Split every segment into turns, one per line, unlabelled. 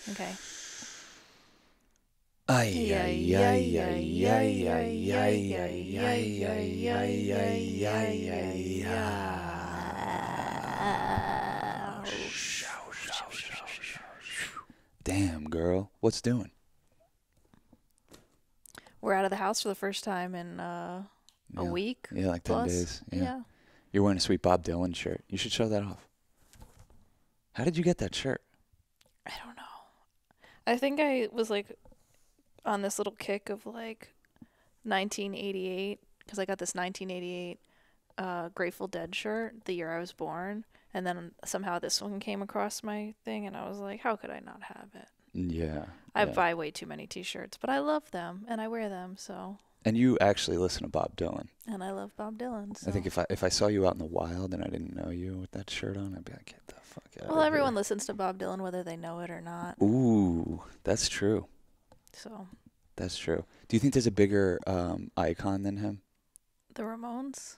Okay.
Ay, ay, ay, ay, ay, ay, ay, ay, ay, ay, ay, ay, ay, ay, ay. Show, show, show, show. Damn, girl. What's doing?
We're out of the house for the first time in a
Yeah,
week
yeah, like 10
plus.
days. Yeah.
Yeah.
You're wearing a sweet Bob Dylan shirt. You should show that off. How did you get that shirt?
I don't know. I think I was like on this little kick of like 1988 because I got this 1988 Grateful Dead shirt the year I was born, and then somehow this one came across my thing, and I was like, how could I not have it?
Yeah,
I
yeah.
buy way too many T-shirts, but I love them and I wear them. So,
And you actually listen to Bob Dylan.
and I love Bob Dylan.
I
So,
think if I saw you out in the wild and I didn't know you with that shirt on, I'd be like, get the fuck out
well,
of
everyone
here.
listens to Bob Dylan whether they know it or not.
Ooh, that's true.
So,
That's true. Do you think there's a bigger icon than him?
the Ramones.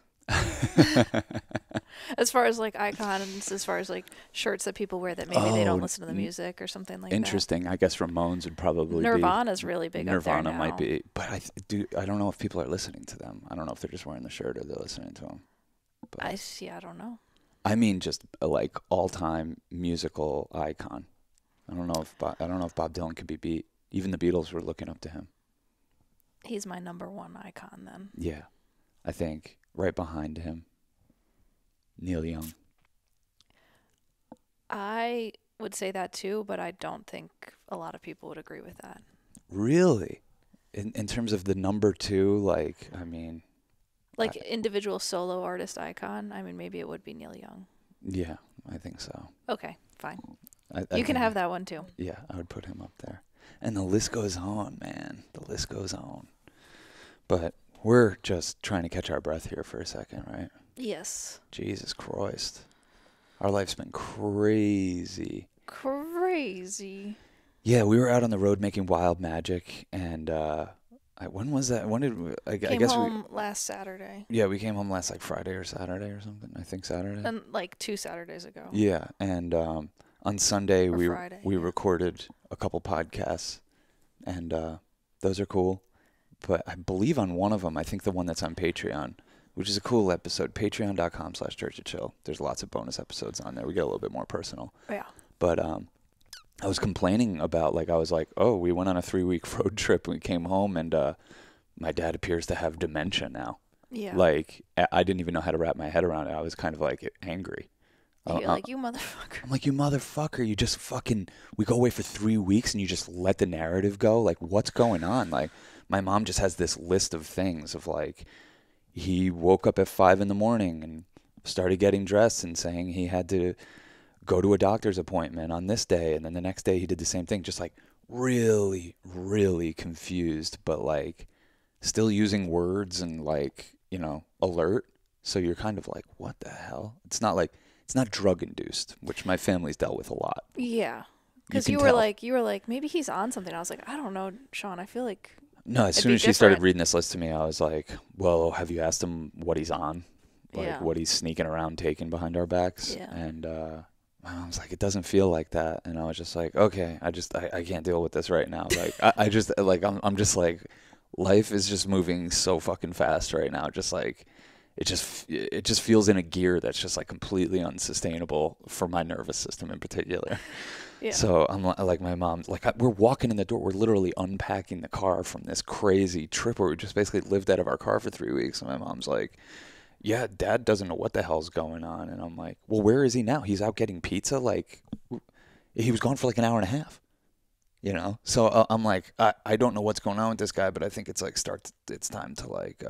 As far as like icons, as far as like shirts that people wear that maybe they don't
Oh,
listen to the music or something like that.
interesting. I guess Ramones would probably be.
Nirvana's really big up there
Nirvana
now.
might be, but I don't know if people are listening to them. I don't know if they're just wearing the shirt or they're listening to them. But
I don't know.
I mean, just like all-time musical icon. I don't know if Bob Dylan could be beat. Even the Beatles were looking up to him.
He's my number one icon then.
Yeah, I think right behind him, Neil Young.
I would say that too, but I don't think a lot of people would agree with that.
Really? In terms of the number two, like, I mean,
Like individual solo artist icon, I mean maybe it would be Neil Young.
yeah, I think so.
Okay, fine.
I
You can
think,
have that one too.
yeah, I would put him up there. And the list goes on, man. The list goes on. But we're just trying to catch our breath here for a second, right?
Yes.
Jesus Christ. Our life's been crazy.
Crazy.
Yeah, we were out on the road making wild magic, and when was that? When did we, I
Came
guess
home last Saturday.
yeah, we came home last like Friday or Saturday or something. I think Saturday.
And like 2 Saturdays ago.
Yeah, and on Sunday
Or
we
Friday,
we
yeah.
recorded a couple podcasts, and those are cool. But I believe on one of them, I think the one that's on Patreon, which is a cool episode, patreon.com/churchofchill. There's lots of bonus episodes on there. We get a little bit more personal.
Yeah.
But I was complaining about, like, I was like, oh, we went on a 3-week road trip. We came home, and my dad appears to have dementia now.
Yeah.
Like, I didn't even know how to wrap my head around it. I was kind of like angry.
You're like, you motherfucker.
I'm like, you motherfucker, you just fucking, we go away for 3 weeks and you just let the narrative go? Like, what's going on? Like, my mom just has this list of things of like, he woke up at 5 in the morning and started getting dressed and saying he had to go to a doctor's appointment on this day. And then the next day he did the same thing, just like really, really confused, but like still using words and like, alert. So you're kind of like, what the hell? It's not drug induced, which my family's dealt with a lot.
Yeah. Because
can
you
tell.
were like, maybe he's on something. I was like, I don't know, Sean. I feel like
No, as
it'd
soon
be
as she started
different.
reading this list to me, I was like, well, have you asked him what he's on? Like
Yeah.
what he's sneaking around taking behind our backs?
Yeah.
And my mom's like, it doesn't feel like that. And I was just like, okay, I can't deal with this right now. Like I just like I'm just like, life is just moving so fucking fast right now. Just like it just feels in a gear that's just like completely unsustainable for my nervous system in particular.
Yeah.
So I'm like my mom, like we're walking in the door, we're literally unpacking the car from this crazy trip where we just basically lived out of our car for 3 weeks. And my mom's like, yeah, Dad doesn't know what the hell's going on. And I'm like, well, where is he now? He's out getting pizza. Like he was gone for like an hour and a half, So I'm like, I don't know what's going on with this guy, but I think it's like it's time to like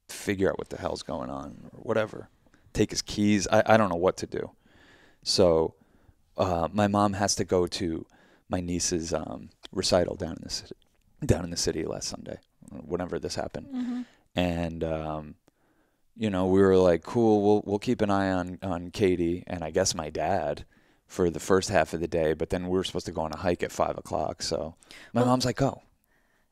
figure out what the hell's going on or whatever. Take his keys. I don't know what to do. So my mom has to go to my niece's recital down in the city last Sunday, whenever this happened.
Mm-hmm.
And we were like, cool, we'll keep an eye on Katie and I guess my dad for the first half of the day, but then we were supposed to go on a hike at 5:00. So my mom's like, go.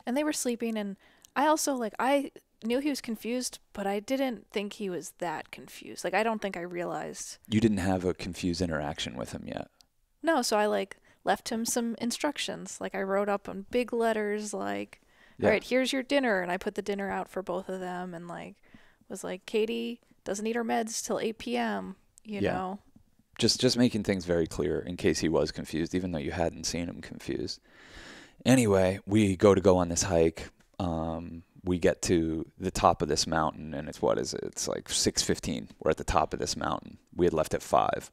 And they were sleeping, and I also like I knew he was confused, but I didn't think he was that confused. Like I don't think I realized.
You didn't have a confused interaction with him yet.
No, so I like left him some instructions. Like I wrote up on big letters, like, all
Yeah.
right, here's your dinner. And I put the dinner out for both of them and like was like, Katie doesn't eat her meds till 8 p.m., you
Yeah.
know?
Just making things very clear in case he was confused, even though you hadn't seen him confused. Anyway, we go on this hike. We get to the top of this mountain, and it's what is it? It's like 6:15. We're at the top of this mountain. We had left at 5,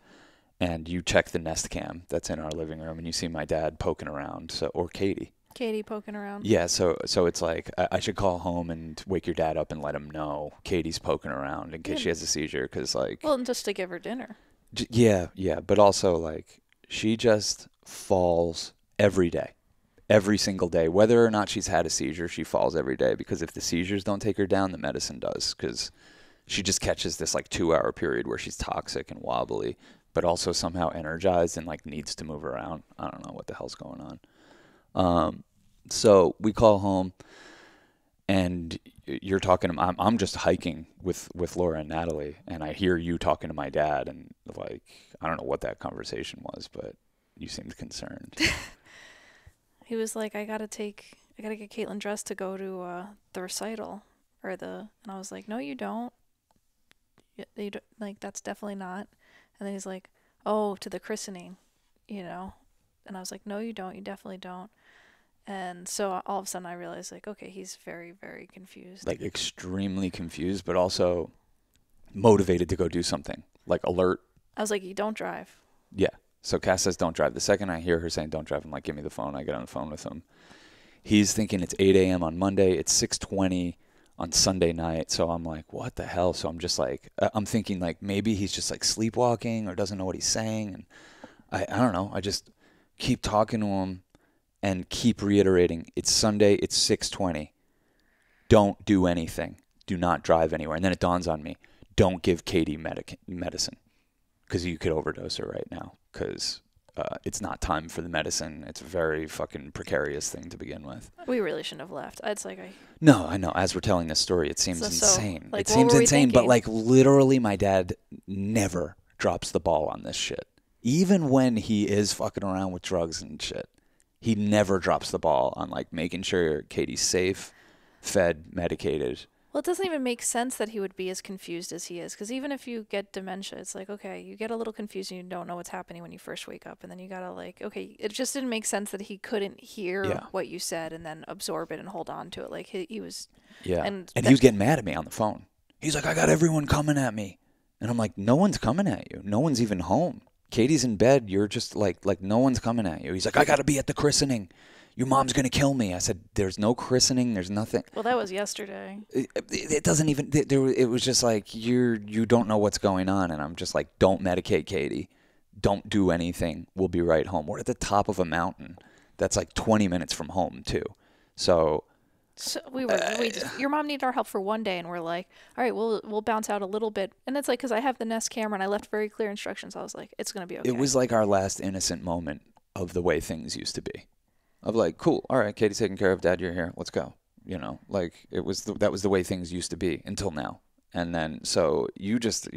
and you check the Nest Cam that's in our living room, and you see my dad poking around, or Katie.
Katie poking around.
Yeah, so it's like I should call home and wake your dad up and let him know Katie's poking around in case she has a seizure, because like.
Well, and just to give her dinner.
Yeah, but also like she just falls every day. Every single day, whether or not she's had a seizure, she falls every day, because if the seizures don't take her down, the medicine does, because she just catches this like 2-hour period where she's toxic and wobbly, but also somehow energized and like needs to move around. I don't know what the hell's going on. So we call home, and you're talking to, I'm just hiking with Laura and Natalie, and I hear you talking to my dad, and like I don't know what that conversation was, but you seemed concerned.
He was like, I gotta get Caitlin dressed to go to the recital and I was like, no, you don't. You don't, like that's definitely not. And then he's like, oh, to the christening, you know. And I was like, no, you don't. You definitely don't. And so all of a sudden I realized like, okay, he's very, very confused.
Like extremely confused, but also motivated to go do something. Like alert.
I was like, you don't drive.
Yeah. So Cass says don't drive. The second I hear her saying don't drive, I'm like, give me the phone. I get on the phone with him. He's thinking it's 8 a.m. on Monday. It's 6:20 on Sunday night. So I'm like, what the hell? So I'm just like, I'm thinking like maybe he's just like sleepwalking or doesn't know what he's saying. And I don't know. I just keep talking to him and keep reiterating, it's Sunday, it's 6:20. Don't do anything. Do not drive anywhere. And then it dawns on me, don't give Katie medicine, because you could overdose her right now, because it's not time for the medicine. It's a very fucking precarious thing to begin with.
We really shouldn't have left. It's like
No, I know. As we're telling this story, it seems insane.
Like,
it seems insane, but
thinking?
like literally my dad never drops the ball on this shit. Even when he is fucking around with drugs and shit, he never drops the ball on like making sure Katie's safe, fed, medicated.
Well, it doesn't even make sense that he would be as confused as he is. Because even if you get dementia, it's like, okay, you get a little confused and you don't know what's happening when you first wake up. And then you got to like, okay, it just didn't make sense that he couldn't hear what you said and then absorb it and hold on to it. Like he was.
Yeah. And he was getting mad at me on the phone. He's like, I got everyone coming at me. And I'm like, no one's coming at you. No one's even home. Katie's in bed. You're just like no one's coming at you. He's like, I got to be at the christening. Your mom's going to kill me. I said, there's no christening. There's nothing.
Well, that was yesterday.
It doesn't even, it was just like, you don't know what's going on. And I'm just like, don't medicate Katie. Don't do anything. We'll be right home. We're at the top of a mountain that's like 20 minutes from home too. So
your mom needed our help for one day, and we're like, all right, we'll bounce out a little bit. And it's like, because I have the Nest camera and I left very clear instructions. I was like, it's going to be okay.
It was like our last innocent moment of the way things used to be. Of like, cool, all right, Katie's taken care of, Dad, you're here, let's go. You know, like that was the way things used to be until now. And then so you just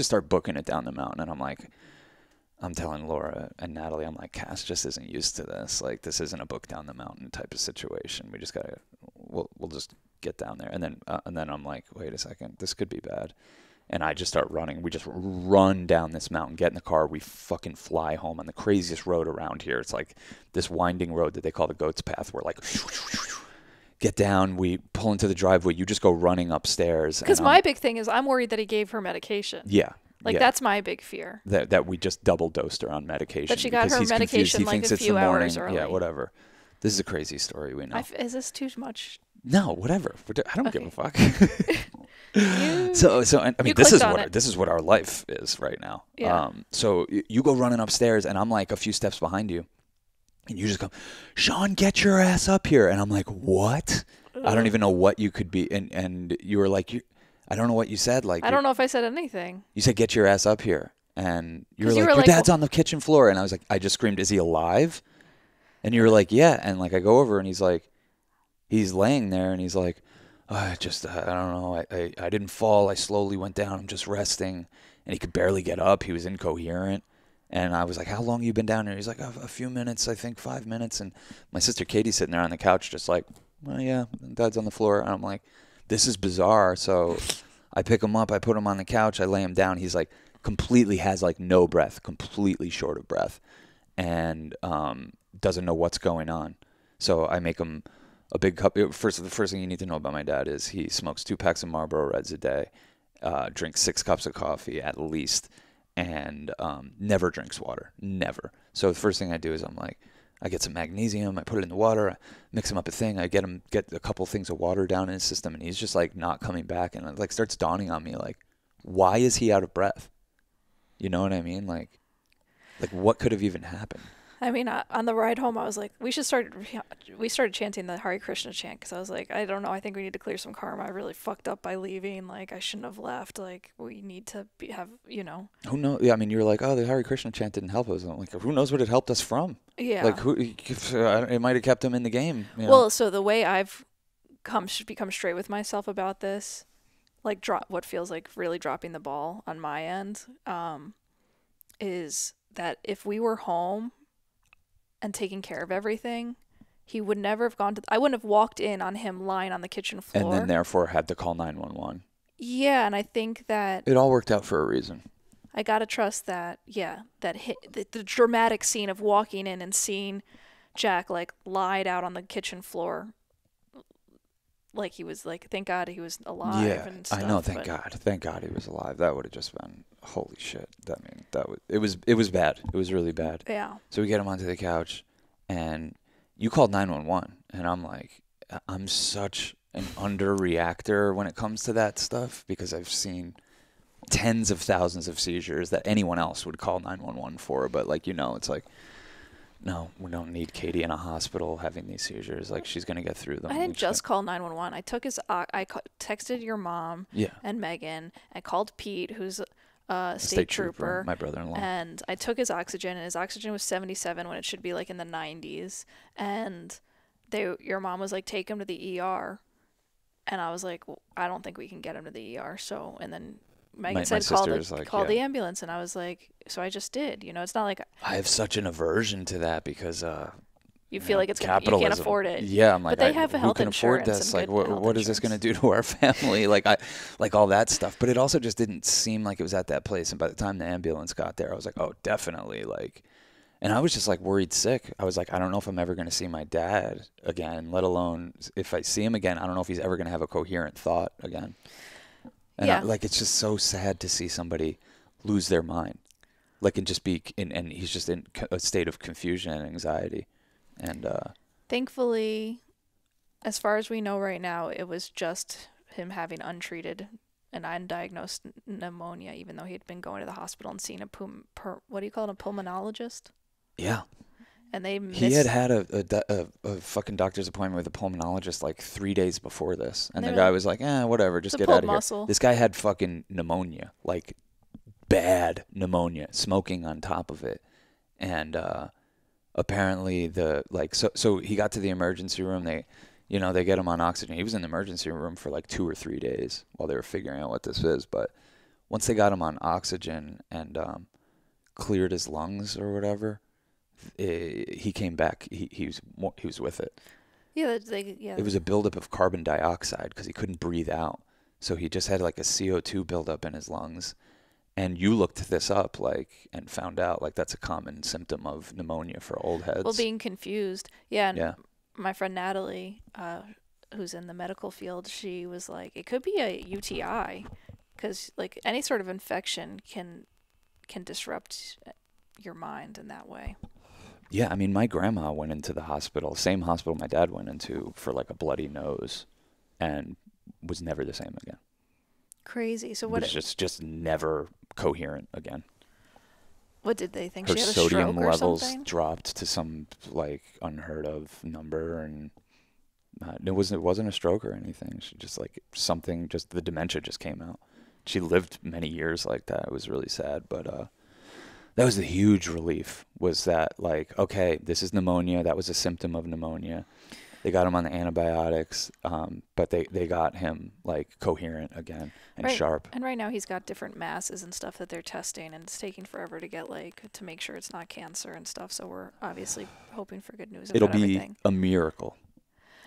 start booking it down the mountain, and I'm telling Laura and Natalie, I'm like, Cass just isn't used to this. Like, this isn't a book down the mountain type of situation. We just we'll just get down there. And then I'm like, wait a second, this could be bad. And I just start running. We just run down this mountain, get in the car. We fucking fly home on the craziest road around here. It's like this winding road that they call the Goat's Path. We're like, get down. We pull into the driveway. You just go running upstairs.
Because my big thing is I'm worried that he gave her medication.
Yeah.
Like, that's my big fear.
That we just double dosed her on medication.
That she got her medication like a few hours early.
Yeah, whatever. This is a crazy story, we know.
Is this too much?
No, whatever. I don't give a fuck. I mean, this is what our life is right now.
Yeah.
So you go running upstairs, and I'm like a few steps behind you, and you just come, Sean, get your ass up here, and I'm like, what? I don't even know what you could be, and you were like, I don't know what you said. Like,
I don't know if I said anything.
You said, get your ass up here, and you were like, your dad's on the kitchen floor, and I was like, I just screamed, is he alive? And you were like, yeah, and like I go over, and he's like, he's laying there, and he's like, I don't know. I didn't fall. I slowly went down. I'm just resting. And he could barely get up. He was incoherent. And I was like, how long you been down here? He's like, a few minutes, I think 5 minutes. And my sister Katie's sitting there on the couch just like, well, yeah, Dad's on the floor. And I'm like, this is bizarre. So I pick him up, I put him on the couch, I lay him down. He's like completely has like no breath, completely short of breath, and doesn't know what's going on. So I make him a big cup. The first thing you need to know about my dad is he smokes 2 packs of Marlboro Reds a day, drinks 6 cups of coffee at least, and never drinks water, never. So the first thing I do is I get some magnesium, I put it in the water, I mix him up a thing, I get a couple things of water down in his system, and he's just like not coming back, and it like starts dawning on me like, why is he out of breath? You know what I mean? Like what could have even happened?
I mean, on the ride home, I was like, we started chanting the Hare Krishna chant because I was like, I don't know, I think we need to clear some karma. I really fucked up by leaving. Like, I shouldn't have left. Like, we need to you know.
Who knows? Yeah, I mean, you were like, oh, the Hare Krishna chant didn't help us. I'm like, who knows what it helped us from?
Yeah.
Like, it might have kept him in the game. You know?
Well, so the way I've become straight with myself about this, like what feels like really dropping the ball on my end, is that if we were home and taking care of everything, he would never have gone to. I wouldn't have walked in on him lying on the kitchen floor.
And then therefore had to call 911.
Yeah, and I think that
it all worked out for a reason.
I gotta trust that. Yeah, the dramatic scene of walking in and seeing Jack like lied out on the kitchen floor, like he was like, thank God he was alive.
Yeah,
and stuff,
I know. Thank God he was alive. That would have just been holy shit. It was bad. It was really bad.
Yeah.
So we get him onto the couch, and you called 911, and I'm like, I'm such an underreactor when it comes to that stuff because I've seen tens of thousands of seizures that anyone else would call 911 for, but like it's like, no, we don't need Katie in a hospital having these seizures. Like, she's gonna get through them.
I didn't just call 911. I took texted your mom and Megan. I called Pete, who's a state trooper,
my brother-in-law,
and I took his oxygen, and his oxygen was 77 when it should be like in the 90s. And your mom was like, take him to the ER, and I was like, well, I don't think we can get him to the ER. So, and then Megan said call the ambulance, and I was like, so I just did. It's not like
I have such an aversion to that because
you feel like you can't afford it.
Yeah, I'm like,
but they have a health
who can
insurance.
Afford this? Like, what is this going to do to our family? like all that stuff. But it also just didn't seem like it was at that place. And by the time the ambulance got there, I was like, oh, definitely. Like, and I was just like worried sick. I was like, I don't know if I'm ever going to see my dad again. Let alone if I see him again, I don't know if he's ever going to have a coherent thought again. And
yeah.
It's just so sad to see somebody lose their mind, like, and just be and he's just in a state of confusion and anxiety. And
thankfully, as far as we know right now, it was just him having untreated and undiagnosed pneumonia, even though he had been going to the hospital and seeing a pulmonologist.
Yeah.
And
he had a fucking doctor's appointment with a pulmonologist like 3 days before this, and the guy was like, whatever, just get out of here. This guy had fucking pneumonia, like bad pneumonia, smoking on top of it, and apparently so he got to the emergency room. They get him on oxygen. He was in the emergency room for like 2 or 3 days while they were figuring out what this is. But once they got him on oxygen and cleared his lungs or whatever, he came back. He was with it.
Yeah,
It was a buildup of carbon dioxide because he couldn't breathe out. So he just had like a CO2 buildup in his lungs. And you looked this up, and found out that's a common symptom of pneumonia for old heads.
Well, being confused. Yeah. And my friend Natalie, who's in the medical field, she was like, it could be a UTI, because like any sort of infection can disrupt your mind in that way.
Yeah, I mean, my grandma went into the hospital, same hospital my dad went into, for like a bloody nose, and was never the same again.
Crazy. So what?
It was just never coherent again.
What did they think?
Her
she had a stroke
sodium
or
levels
something?
dropped to some like unheard of number, and it wasn't a stroke or anything. She just just the dementia just came out. She lived many years like that. It was really sad, but that was the huge relief. Was that okay? This is pneumonia. That was a symptom of pneumonia. They got him on the antibiotics, but they got him like coherent again and
Right.
sharp.
And right now he's got different masses and stuff that they're testing, and it's taking forever to get to make sure it's not cancer and stuff. So we're obviously hoping for good news
It'll
about
be
everything.
a miracle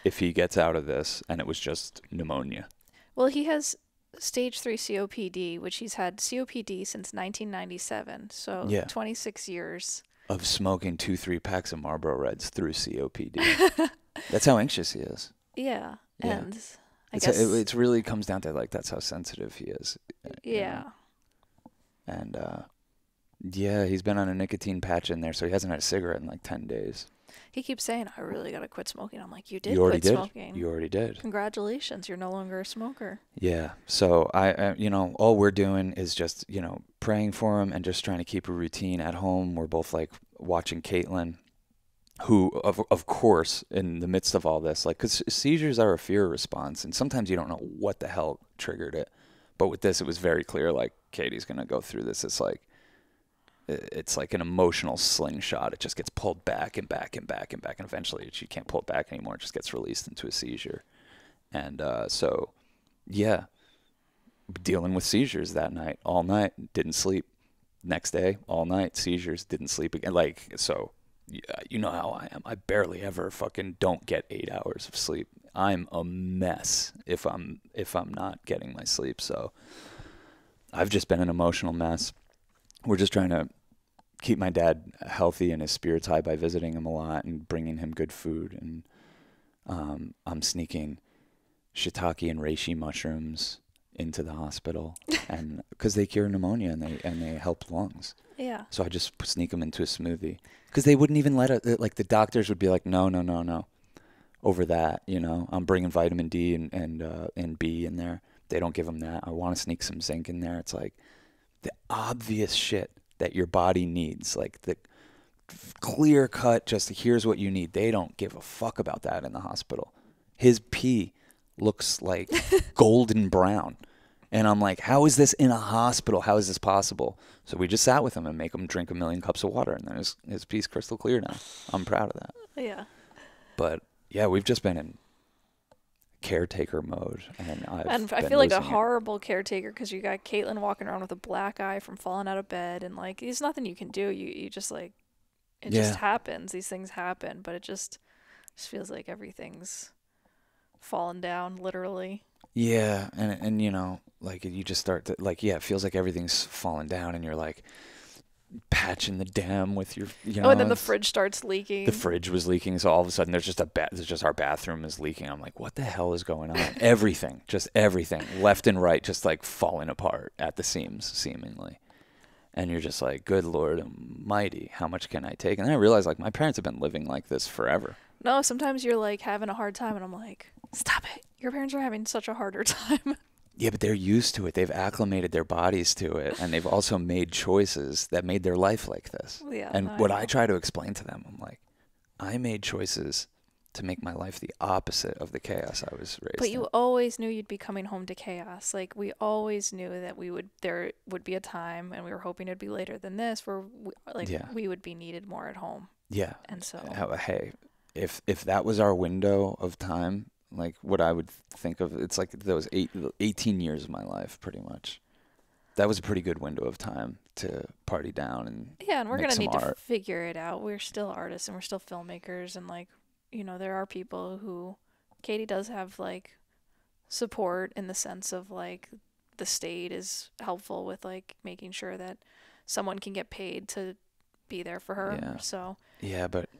if he gets out of this and it was just pneumonia.
Well, he has stage 3 COPD, which he's had COPD since 1997. So
Yeah.
26 years.
Of smoking 2-3 packs of Marlboro Reds through COPD. That's how anxious he is.
Yeah.
Yeah.
And I guess.
It really comes down to like that's how sensitive he is. you
Yeah.
know? And yeah, he's been on a nicotine patch in there, so he hasn't had a cigarette in like 10 days.
He keeps saying, I really got to quit smoking. I'm like, you did
You already
quit
did.
smoking.
You already did.
Congratulations. You're no longer a smoker.
Yeah. So I all we're doing is just, praying for him and just trying to keep a routine at home. We're both like watching Caitlin, who of course in the midst of all this, like, cuz seizures are a fear response and sometimes you don't know what the hell triggered it. But with this it was very clear like Katie's going to go through this. It's like an emotional slingshot. It just gets pulled back and back and back and back, and eventually she can't pull it back anymore. It just gets released into a seizure. And so, yeah, dealing with seizures that night, all night, didn't sleep. Next day, all night, seizures, didn't sleep again. Like, so, you know how I am. I barely ever fucking don't get 8 hours of sleep. I'm a mess if I'm not getting my sleep. So I've just been an emotional mess. We're just trying to keep my dad healthy and his spirits high by visiting him a lot and bringing him good food. And I'm sneaking shiitake and reishi mushrooms into the hospital, and because they cure pneumonia and they help lungs.
Yeah.
So I just sneak them into a smoothie because they wouldn't even let it. Like the doctors would be like, no, over that. I'm bringing vitamin D and B in there. They don't give them that. I want to sneak some zinc in there. It's like the obvious shit that your body needs, like the clear cut, just here's what you need. They don't give a fuck about that in the hospital. His pee looks like golden brown. And I'm like, how is this in a hospital? How is this possible? So we just sat with him and make him drink 1 million cups of water. And then his pee's crystal clear now. I'm proud of that.
Yeah.
But yeah, we've just been in caretaker mode, and
I feel like a horrible caretaker because you got Caitlin walking around with a black eye from falling out of bed, and like there's nothing you can do. You just like it just happens. These things happen, but it just feels like everything's fallen down, literally.
Yeah, and like you just start to like it feels like everything's falling down, and you're like patching the dam with your
and then the fridge starts leaking.
The fridge was leaking, so all of a sudden there's just our bathroom is leaking. I'm like, what the hell is going on? everything left and right just like falling apart at the seams seemingly. And you're just like, good Lord almighty, how much can I take? And then I realized like my parents have been living like this forever.
No, sometimes you're like having a hard time and I'm like, stop it. Your parents are having such a harder time.
Yeah, but they're used to it. They've acclimated their bodies to it, and they've also made choices that made their life like this.
Yeah,
and what I try to explain to them, I'm like, I made choices to make my life the opposite of the chaos I was raised in.
But you always knew you'd be coming home to chaos. Like, we always knew that there would be a time, and we were hoping it'd be later than this, where we would be needed more at home.
Yeah.
And so,
hey, if that was our window of time, like what I would think of, it's like those 18 years of my life, pretty much. That was a pretty good window of time to party down and
and we're gonna need
art.
to figure it out. We're still artists and we're still filmmakers, and like, there are people who, Katie does have like support in the sense of like the state is helpful with like making sure that someone can get paid to be there for her.
Yeah.
So
yeah, but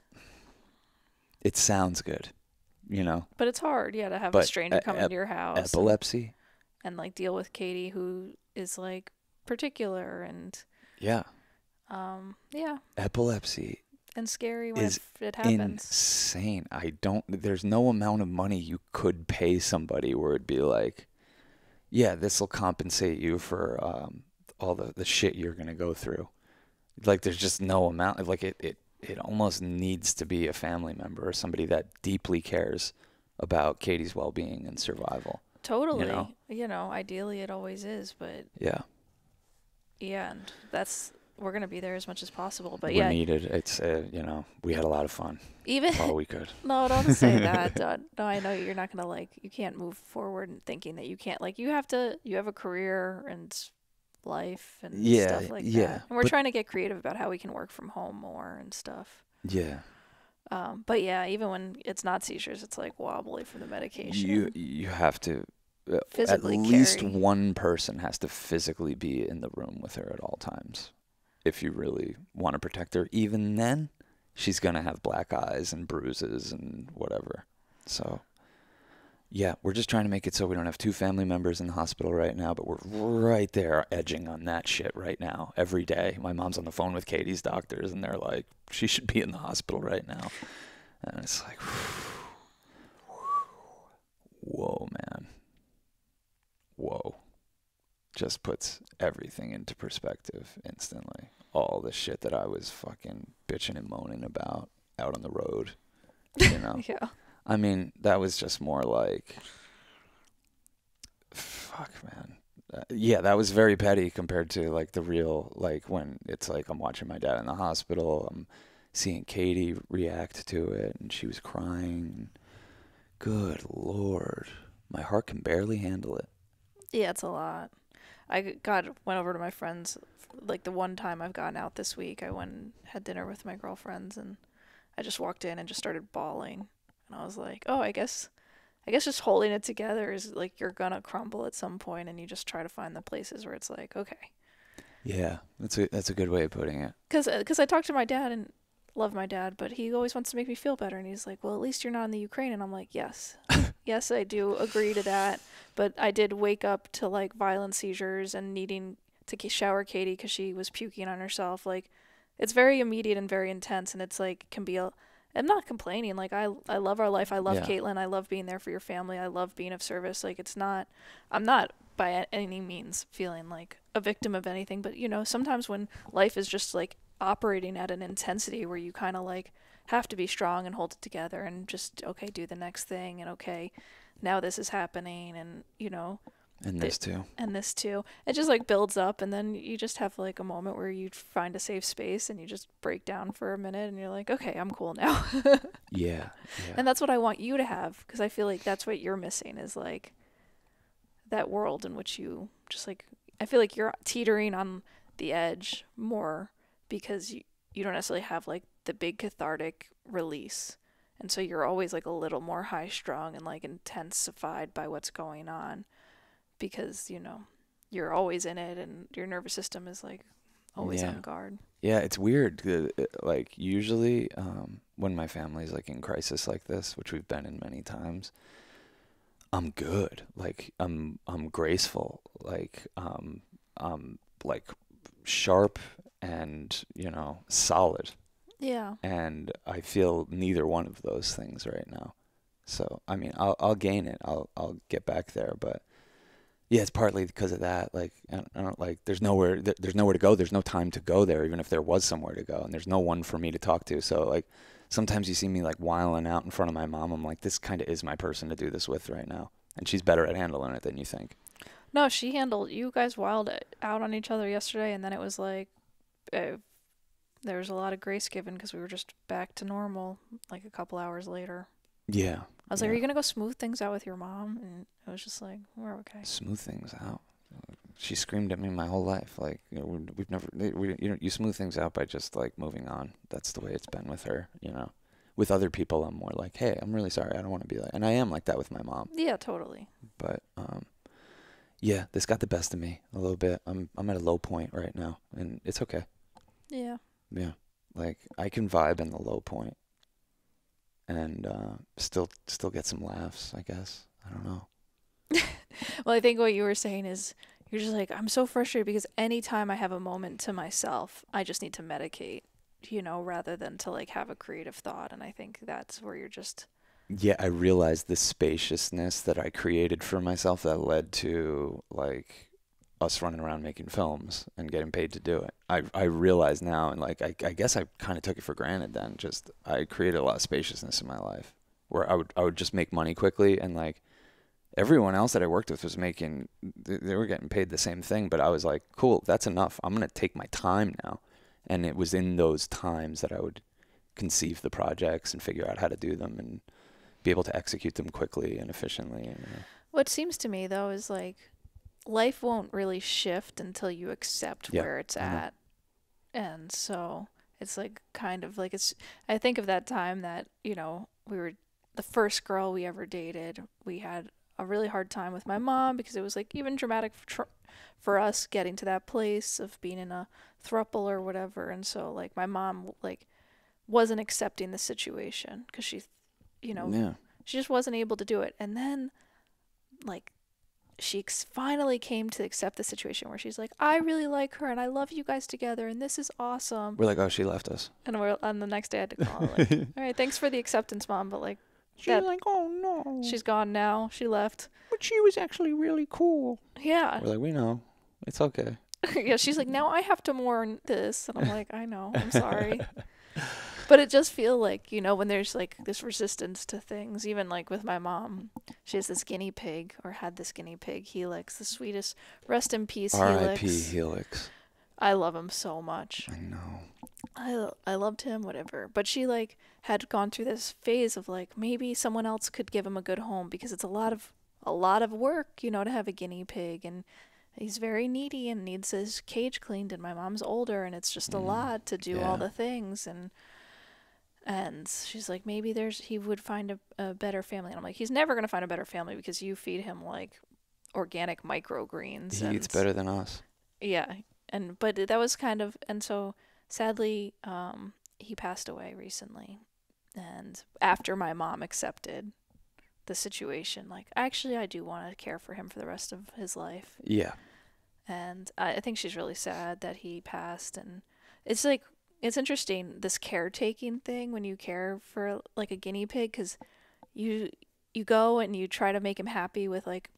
it sounds good.
But it's hard, to have a stranger come into your house.
Epilepsy.
And like deal with Katie, who is like particular and.
Yeah.
Yeah.
Epilepsy.
And scary when it happens.
Insane. There's no amount of money you could pay somebody where it'd be like, yeah, this will compensate you for all the shit you're going to go through. Like there's just no amount. Like it almost needs to be a family member or somebody that deeply cares about Katie's well-being and survival.
Totally. Ideally it always is, but
yeah.
Yeah, and that's we're gonna be there as much as possible. But
We're
yeah,
needed. It's you know, we had a lot of fun
even
while we could.
no, don't say that. No, I know you're not gonna like. You can't move forward and thinking that you can't. Like you have to. You have a career and life and
Yeah,
stuff like
yeah,
that. And we're
but
trying to get creative about how we can work from home more and stuff.
yeah,
But yeah, even when it's not seizures, it's like wobbly from the
you
medication.
you have to at
Physically
least
carry.
one person has to physically be in the room with her at all times if you really want to protect her. Even then, she's gonna have black eyes and bruises and whatever. So yeah, we're just trying to make it so we don't have two family members in the hospital right now, but we're right there edging on that shit right now every day. My mom's on the phone with Katie's doctors and they're like, she should be in the hospital right now. And it's like, whoa, man. Whoa. Just puts everything into perspective instantly. All the shit that I was fucking bitching and moaning about out on the road, you know?
Yeah.
I mean, that was just more like, fuck, man. Yeah, that was very petty compared to like the real, like when it's like I'm watching my dad in the hospital, I'm seeing Katie react to it, and she was crying. Good Lord, my heart can barely handle it.
Yeah, it's a lot. Went over to my friends like the one time I've gotten out this week. I went and had dinner with my girlfriends and I just walked in and just started bawling. And I was like, "Oh, I guess just holding it together is like you're gonna crumble at some point and you just try to find the places where it's like, okay."
Yeah, that's a good way of putting it.
Cuz I talked to my dad and love my dad, but he always wants to make me feel better and he's like, "Well, at least you're not in the Ukraine." And I'm like, "Yes. Yes, I do agree to that." But I did wake up to like violent seizures and needing to shower Katie because she was puking on herself. Like, it's very immediate and very intense, and it's like can be a. I'm not complaining. Like I love our life. I love
Yeah,
Caitlin. I love being there for your family. I love being of service. Like it's not. I'm not by any means feeling like a victim of anything. But sometimes when life is just like operating at an intensity where you kind of like have to be strong and hold it together and just okay do the next thing and okay now this is happening and
and
th-
this too.
and this too. It just like builds up and then you just have like a moment where you find a safe space and you just break down for a minute and you're like, okay, I'm cool now.
Yeah,
And
yeah,
that's what I want you to have because I feel like that's what you're missing is like that world in which you just like I feel like you're teetering on the edge more because you don't necessarily have like the big cathartic release. And so you're always like a little more high strung and like intensified by what's going on because, you're always in it and your nervous system is like always
yeah.
on guard.
Yeah, it's weird. Like usually, when my family's like in crisis like this, which we've been in many times, I'm good. Like I'm graceful. Like I'm like sharp and solid.
Yeah.
And I feel neither one of those things right now. So I mean, I'll gain it. I'll get back there, but yeah, it's partly because of that. Like, I don't like. There's nowhere to go. There's no time to go there, even if there was somewhere to go, and there's no one for me to talk to. So like, sometimes you see me like whiling out in front of my mom. I'm like, this kind of is my person to do this with right now, and she's better at handling it than you think.
No, she handled you guys wild out on each other yesterday and then it was like uh, there was a lot of grace given because we were just back to normal like a couple hours later.
Yeah,
I was like, "Are
yeah.
you gonna go smooth things out with your mom?" And I was just like, "We're okay."
Smooth things out. She screamed at me my whole life. Like, we've never, you smooth things out by just like moving on. That's the way it's been with her. With other people, I'm more like, hey, I'm really sorry. I don't want to be like, and I am like that with my mom.
Yeah, totally.
But yeah, this got the best of me a little bit. I'm at a low point right now, and it's okay.
Yeah.
Yeah, like I can vibe in the low point, and still get some laughs. I guess I don't know.
Well, I think what you were saying is you're just like, I'm so frustrated because anytime I have a moment to myself, I just need to medicate, rather than to like have a creative thought. And I think that's where you're just,
Yeah, I realized the spaciousness that I created for myself that led to like us running around making films and getting paid to do it. I realize now, and like I guess I kind of took it for granted then. Just I created a lot of spaciousness in my life where I would just make money quickly, and like everyone else that I worked with was making they were getting paid the same thing, but I was like, cool, that's enough. I'm gonna take my time now And it was in those times that I would conceive the projects and figure out how to do them and be able to execute them quickly and efficiently.
What seems to me though is like life won't really shift until you accept
Yeah,
where it's
I know.
at. And so it's like kind of like it's I think of that time that, we were the first girl we ever dated. We had a really hard time with my mom because it was like even dramatic for us getting to that place of being in a throuple or whatever. And so like my mom like wasn't accepting the situation because you know,
Yeah.
she just wasn't able to do it. And then like she finally came to accept the situation where she's like, I really like her and I love you guys together and this is awesome.
We're like, oh, she left us.
And the next day I had to call her like, all right, thanks for the acceptance, Mom, but like
She's like, oh no.
she's gone now. She left.
But she was actually really cool.
Yeah.
We're like, we know. It's okay.
Yeah, she's like, now I have to mourn this. And I'm like, I know, I'm sorry. But it just feel like, when there's like this resistance to things, even like with my mom, she has this guinea pig or had this guinea pig, Helix, the sweetest, rest in peace,
R.I.P.
Helix.
Helix.
I love him so much.
I know.
I loved him, whatever. But she like had gone through this phase of like maybe someone else could give him a good home because it's a lot of work, to have a guinea pig and he's very needy and needs his cage cleaned and my mom's older and it's just a lot to do all the things and she's like maybe he would find a better family and I'm like he's never going to find a better family because you feed him like organic microgreens.
He eats better than us.
Yeah. But that was kind of, and so sadly, he passed away recently. And after my mom accepted the situation, like, actually, I do want to care for him for the rest of his life.
Yeah.
And I think she's really sad that he passed. And it's like, it's interesting, this caretaking thing when you care for like a guinea pig, because you go and you try to make him happy with like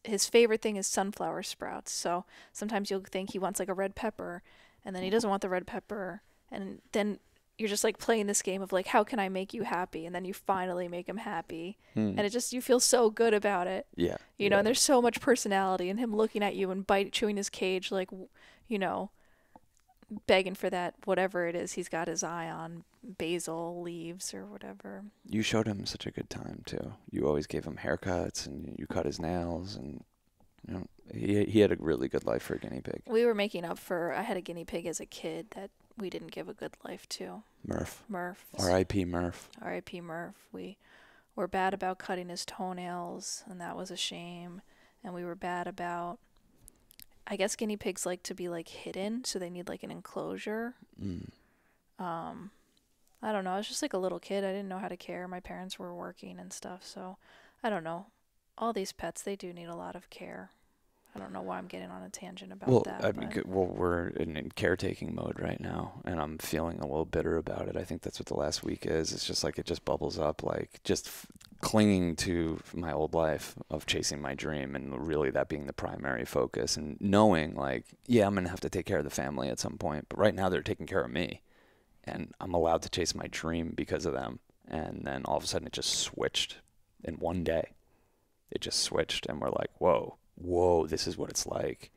his favorite thing is sunflower sprouts. So sometimes you'll think he wants like a red pepper and then he doesn't want the red pepper and then you're just like playing this game of like how can I make you happy and then you finally make him happy and it just you feel so good about it.
Yeah.
And there's so much personality and him looking at you and chewing his cage like begging for that whatever it is he's got his eye on, basil leaves or whatever.
You showed him such a good time too. You always gave him haircuts and you cut his nails and he had a really good life for a guinea pig.
We were making up for I had a guinea pig as a kid that we didn't give a good life to.
Murph.
R.I.P.
Murph.
R.I.P. Murph. We were bad about cutting his toenails and that was a shame. And we were bad about I guess guinea pigs like to be like hidden, so they need like an enclosure. I don't know. I was just like a little kid. I didn't know how to care. My parents were working and stuff, so I don't know. All these pets, they do need a lot of care. I don't know why I'm getting on a tangent about that.
We're in caretaking mode right now, and I'm feeling a little bitter about it. I think that's what the last week is. It's just like it just bubbles up, like just clinging to my old life of chasing my dream and really that being the primary focus and knowing like, yeah, I'm going to have to take care of the family at some point, but right now they're taking care of me and I'm allowed to chase my dream because of them. And then all of a sudden it just switched in one day. It just switched and we're like, whoa, this is what it's like.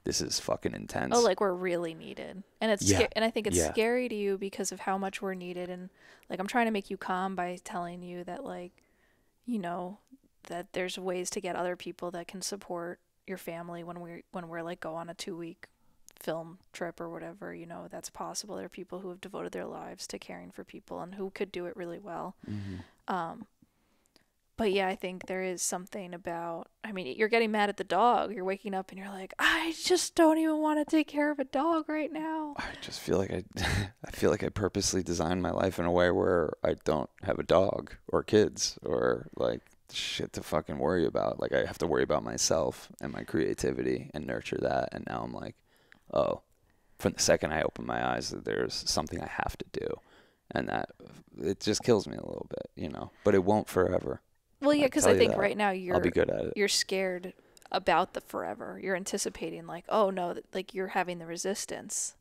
This is fucking intense.
Oh, like we're really needed. And it's and I think it's scary to you because of how much we're needed. And like I'm trying to make you calm by telling you that like, that there's ways to get other people that can support your family when we're like go on a 2-week film trip or whatever, that's possible. There are people who have devoted their lives to caring for people and who could do it really well. But yeah, I think there is something about, you're getting mad at the dog. You're waking up and you're like, I just don't even want to take care of a dog right now.
I just feel like I feel like I purposely designed my life in a way where I don't have a dog or kids or like shit to fucking worry about. Like I have to worry about myself and my creativity and nurture that. And now I'm like, oh, from the second I open my eyes, that there's something I have to do. And that it just kills me a little bit, but it won't forever.
Well, yeah, because I think right now
I'll be good at it.
You're scared about the forever. You're anticipating like, oh no, like you're having the resistance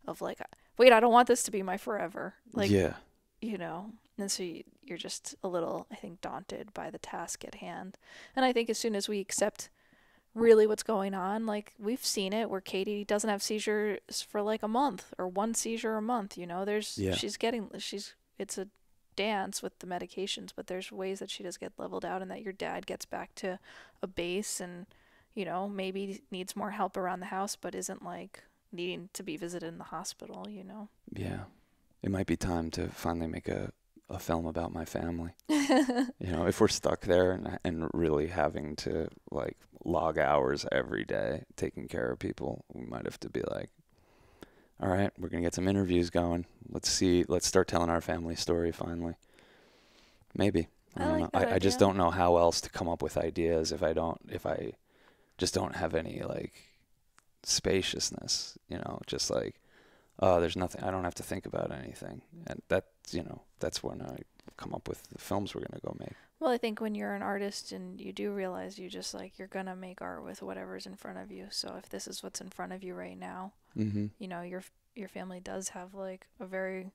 of like, wait, I don't want this to be my forever. Like,
yeah,
and so you're just a little, I think, daunted by the task at hand. And I think as soon as we accept really what's going on. Like, we've seen it where Katie doesn't have seizures for like a month or one seizure a month, you know.
Yeah.
It's a dance with the medications, but there's ways that she does get leveled out and that your dad gets back to a base and, you know, maybe needs more help around the house, but isn't like needing to be visited in the hospital, you know.
Yeah. It might be time to finally make a film about my family. You know, if we're stuck there and really having to like log hours every day taking care of people, we might have to be like, all right, we're going to get some interviews going. Let's start telling our family story finally. Maybe. I
I
don't
like
know.
that
I just
idea.
don't know how else to come up with ideas if I just don't have any like spaciousness, you know, just like, oh, there's nothing, I don't have to think about anything. And that's when I come up with the films we're going to go make.
Well, I think when you're an artist and you do realize you just like you're gonna make art with whatever's in front of you. So if this is what's in front of you right now,
Mm-hmm.
you know, your family does have like a very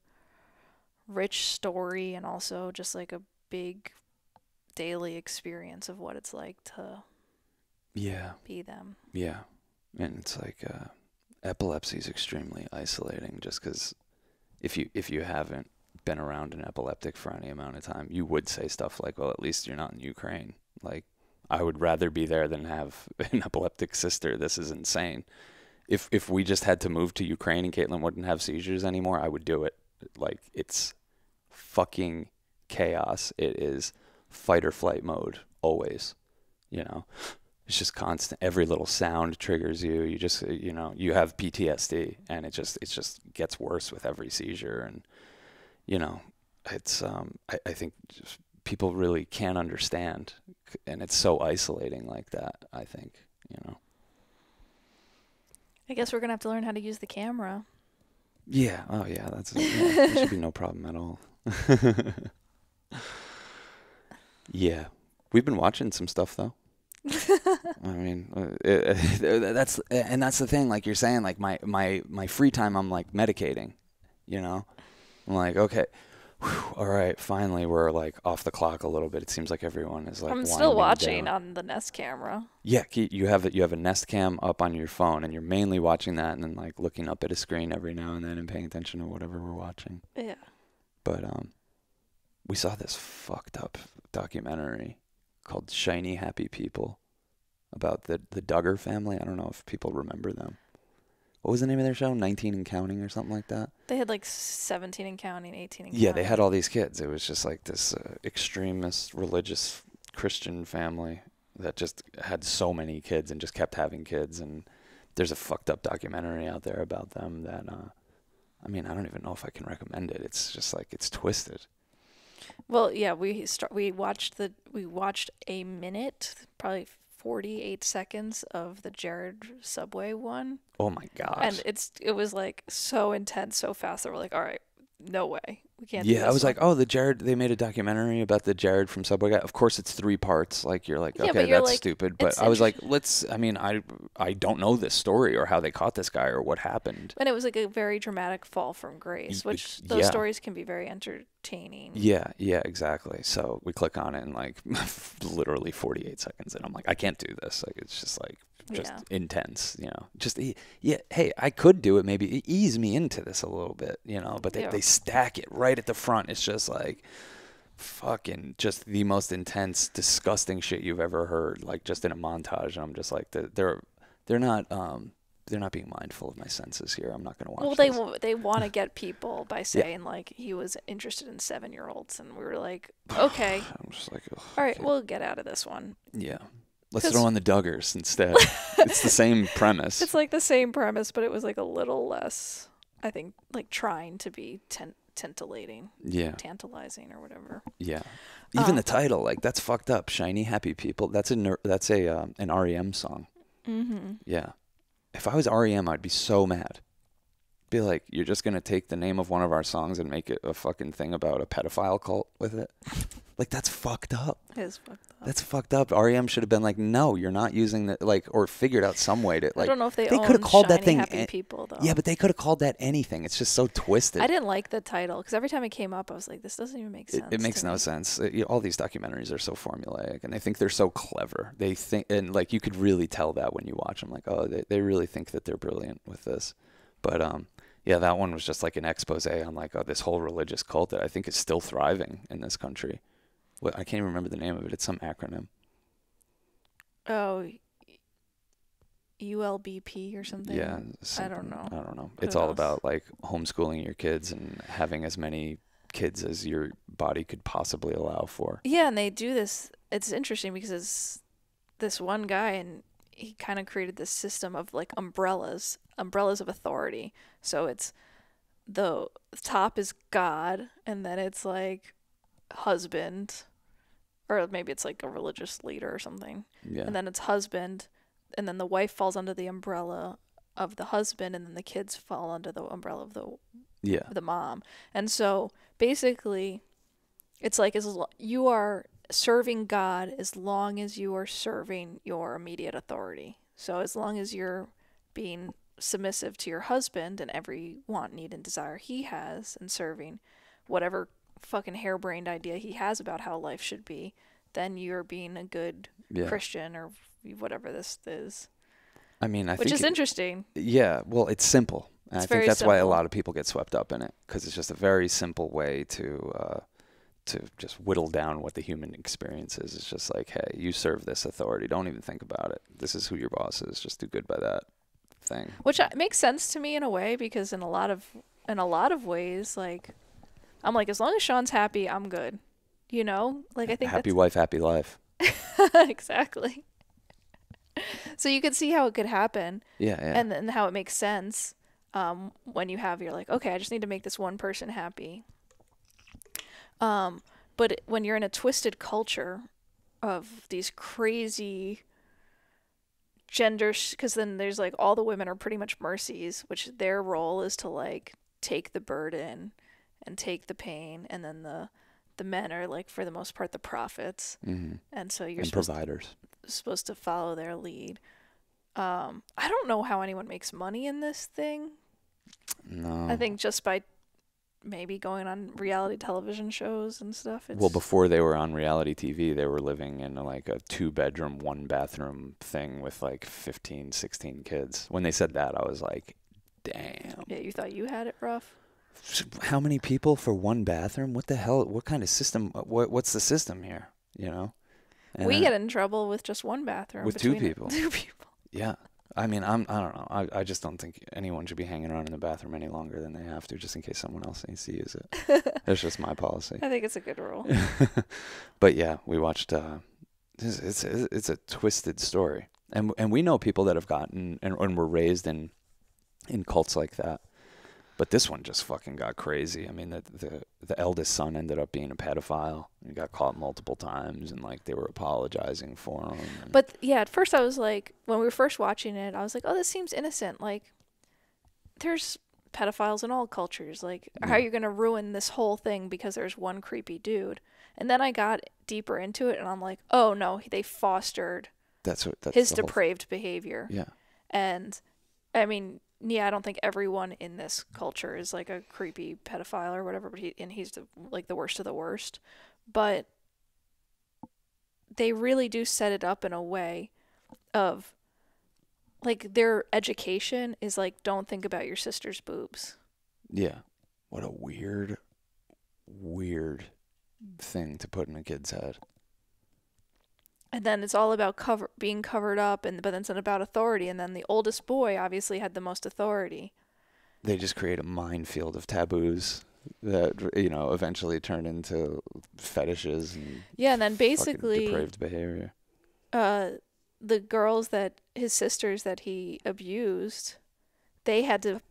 rich story and also just like a big daily experience of what it's like to
Yeah.
be them.
Yeah. And it's like epilepsy is extremely isolating just because if you haven't been around an epileptic for any amount of time, you would say stuff like, well, at least you're not in Ukraine. Like, I would rather be there than have an epileptic sister. This is insane. If we just had to move to Ukraine and Caitlin wouldn't have seizures anymore, I would do it. Like, it's fucking chaos. It is fight or flight mode always, you know. It's just constant. Every little sound triggers you. You just, you have PTSD, and it just gets worse with every seizure. And you know, it's I think just people really can't understand, and it's so isolating like that. I think, you know.
I guess we're gonna have to learn how to use the camera.
Yeah. Oh yeah. That should be no problem at all. Yeah, we've been watching some stuff though. I mean, that's the thing. Like you're saying, like my free time, I'm like medicating. You know, I'm like, okay, whew, all right, finally we're like off the clock a little bit. It seems like everyone is like
I'm still
winding
watching
down.
on the Nest camera.
Yeah, you have a Nest Cam up on your phone, and you're mainly watching that, and then like looking up at a screen every now and then and paying attention to whatever we're watching.
Yeah.
But we saw this fucked up documentary called Shiny Happy People about the Duggar family. I don't know if people remember them. What was the name of their show? 19 and Counting or something like that?
They had like 17 and counting, 18 and
Yeah, they
counting.
had all these kids. It was just like this extremist religious Christian family that just had so many kids and just kept having kids. And there's a fucked up documentary out there about them that, I mean, I don't even know if I can recommend it. It's just like, it's twisted.
Well, yeah, we watched a minute, probably 48 seconds of the Jared Subway one,
Oh my
and
gosh.
it was like so intense, so fast that we're like, all right, no way, we can't do
Yeah, I
this
was
one.
like, oh, they made a documentary about the Jared from Subway guy. Of course, it's 3 parts. Like, you're like,
Yeah,
okay,
but you're
that's
like,
stupid. But
it's
I was
inter-
like, I mean, I don't know this story or how they caught this guy or what happened.
and it was like a very dramatic fall from grace, which those
Yeah,
stories can be very entertaining.
yeah, exactly. So we click on it and like literally 48 seconds and I'm like, I can't do this. Like, it's just like, just
Yeah,
intense, you know. Just yeah, hey, I could do it. Maybe ease me into this a little bit, you know. But
yeah.
they stack it right at the front. It's just like fucking just the most intense, disgusting shit you've ever heard. Like just in a montage. And I'm just like they're not they're not being mindful of my senses here. I'm not gonna
Well,
watch this.
they want to get people by
Yeah.
saying like he was interested in 7-year-olds, and we were like, okay,
I'm just like, ugh,
all right,
okay.
we'll get out of this one.
Yeah. Let's
'Cause
throw in the Duggars instead. It's the same premise.
it's like the same premise, but it was like a little less, I think, like trying to be titillating,
Yeah.
tantalizing, or whatever.
Yeah. Even
Uh,
the title, like that's fucked up. Shiny Happy People. That's an REM song.
mm-hmm.
Yeah. If I was REM, I'd be so mad. Be like, you're just gonna take the name of one of our songs and make it a fucking thing about a pedophile cult with it? Like, that's fucked up.
It is fucked up.
That's fucked up. REM should have been like, no, you're not using the, like, or figured out some way to, like.
I don't know if they
could
own
have called that
Shiny
thing.
Happy People, though.
Yeah, but they could have called that anything. It's just so twisted.
I didn't like the title because every time it came up, I was like, this doesn't even make sense.
It makes
to
no
me.
sense. All these documentaries are so formulaic, and they think they're so clever. They think, and like you could really tell that when you watch them. Like, oh, they really think that they're brilliant with this. But yeah, that one was just like an expose on like this whole religious cult that I think is still thriving in this country. I can't even remember the name of it. It's some acronym.
Oh, ULBP or something?
Yeah,
I don't know.
I don't know.
Who
It's all
knows?
about like homeschooling your kids and having as many kids as your body could possibly allow for.
Yeah, and they do this. It's interesting because it's this one guy, and he kind of created this system of like umbrellas of authority. So it's the top is God, and then it's like husband, or maybe it's like a religious leader or something.
Yeah.
And then it's husband, and then the wife falls under the umbrella of the husband, and then the kids fall under the umbrella of the mom. And so basically, it's like you are serving God as long as you are serving your immediate authority. So as long as you're being submissive to your husband and every want, need, and desire he has, and serving whatever fucking harebrained idea he has about how life should be, then you're being a good Christian or whatever this is.
I mean,
which is interesting.
Yeah, well, it's simple. And
It's
I think
very
that's why a
simple.
lot of people get swept up in it, because it's just a very simple way to just whittle down what the human experience is. It's just like, hey, you serve this authority. Don't even think about it. This is who your boss is. Just do good by that thing.
Which makes sense to me in a way, because in a lot of ways, like, I'm like, as long as Sean's happy, I'm good. You know, like, I think
Happy wife, happy life.
exactly. So you could see how it could happen,
Yeah.
and then how it makes sense when you're like, okay, I just need to make this one person happy. But when you're in a twisted culture of these crazy genders, because then there's like all the women are pretty much mercies, which their role is to like take the burden and take the pain, and then the men are like, for the most part, the prophets.
Mm-hmm.
And so you're
And providers.
supposed to follow their lead. I don't know how anyone makes money in this thing.
No.
I think just by maybe going on reality television shows and stuff.
Well, before they were on reality TV, they were living in like a 2-bedroom, 1-bathroom thing with like 15, 16 kids. When they said that, I was like, damn.
Yeah, you thought you had it rough?
How many people for one bathroom? What the hell? What kind of system? What's the system here? You know? And
we get in trouble with just one bathroom.
with two
between
people.
2 people.
Yeah. I mean, I don't know. I just don't think anyone should be hanging around in the bathroom any longer than they have to, just in case someone else needs to use it. That's just my policy.
I think it's a good rule.
But yeah, we watched. It's a twisted story, and we know people that have gotten and were raised in cults like that. But this one just fucking got crazy. I mean, the eldest son ended up being a pedophile. He got caught multiple times, and like they were apologizing for him.
But yeah, at first I was like, when we were first watching it, I was like, oh, this seems innocent. Like, there's pedophiles in all cultures. Like, how are you going to ruin this whole thing because there's one creepy dude? And then I got deeper into it, and I'm like, oh no, they fostered
that's
his depraved behavior.
Yeah.
And I mean, yeah, I don't think everyone in this culture is like a creepy pedophile or whatever, but he's the worst of the worst. But they really do set it up in a way of, like, their education is like, don't think about your sister's boobs.
Yeah. What a weird thing to put in a kid's head.
And then it's all about being covered up, but then it's about authority. And then the oldest boy obviously had the most authority.
They just create a minefield of taboos that, you know, eventually turn into fetishes and
and then basically
depraved behavior.
The girls his sisters that he abused, they had to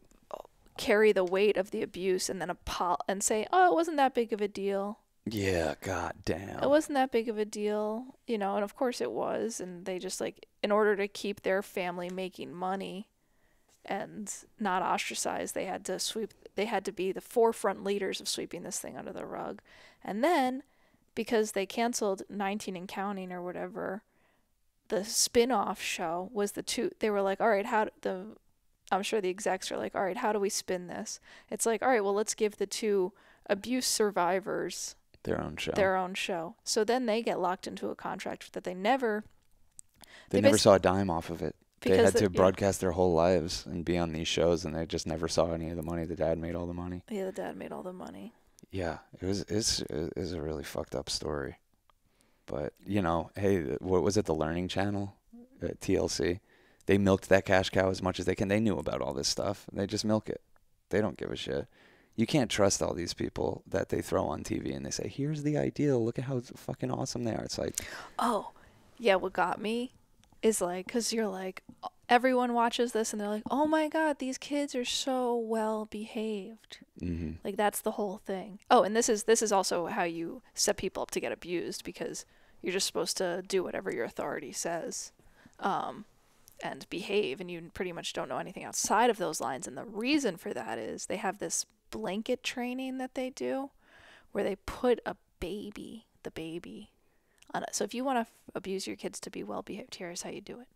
carry the weight of the abuse and then and say, oh, it wasn't that big of a deal.
Yeah, god damn.
It wasn't that big of a deal, you know, and of course it was. And they just, like, in order to keep their family making money and not ostracized, they had to be the forefront leaders of sweeping this thing under the rug. And then because they canceled 19 and Counting or whatever, the spin-off show was they were like, all right, I'm sure the execs are like, all right, how do we spin this? It's like, all right, well, let's give the two abuse survivors
Their own show.
their own show. So then they get locked into a contract that they never
Never saw a dime off of it. They
because
had to broadcast their whole lives and be on these shows, and they just never saw any of the money. The dad made all the money.
Yeah, the dad made all the money.
Yeah, it's a really fucked up story. But, you know, hey, what was it, the Learning Channel, TLC? They milked that cash cow as much as they can. They knew about all this stuff. They just milk it. They don't give a shit. You can't trust all these people that they throw on TV and they say, here's the ideal. Look at how fucking awesome they are. It's like,
oh, yeah, what got me is like, because you're like, everyone watches this and they're like, oh my God, these kids are so well behaved.
mm-hmm.
Like, that's the whole thing. Oh, and this is also how you set people up to get abused, because you're just supposed to do whatever your authority says. And behave, and you pretty much don't know anything outside of those lines. And the reason for that is they have this blanket training that they do where they put the baby on it. So if you want to abuse your kids to be well behaved, here's how you do it.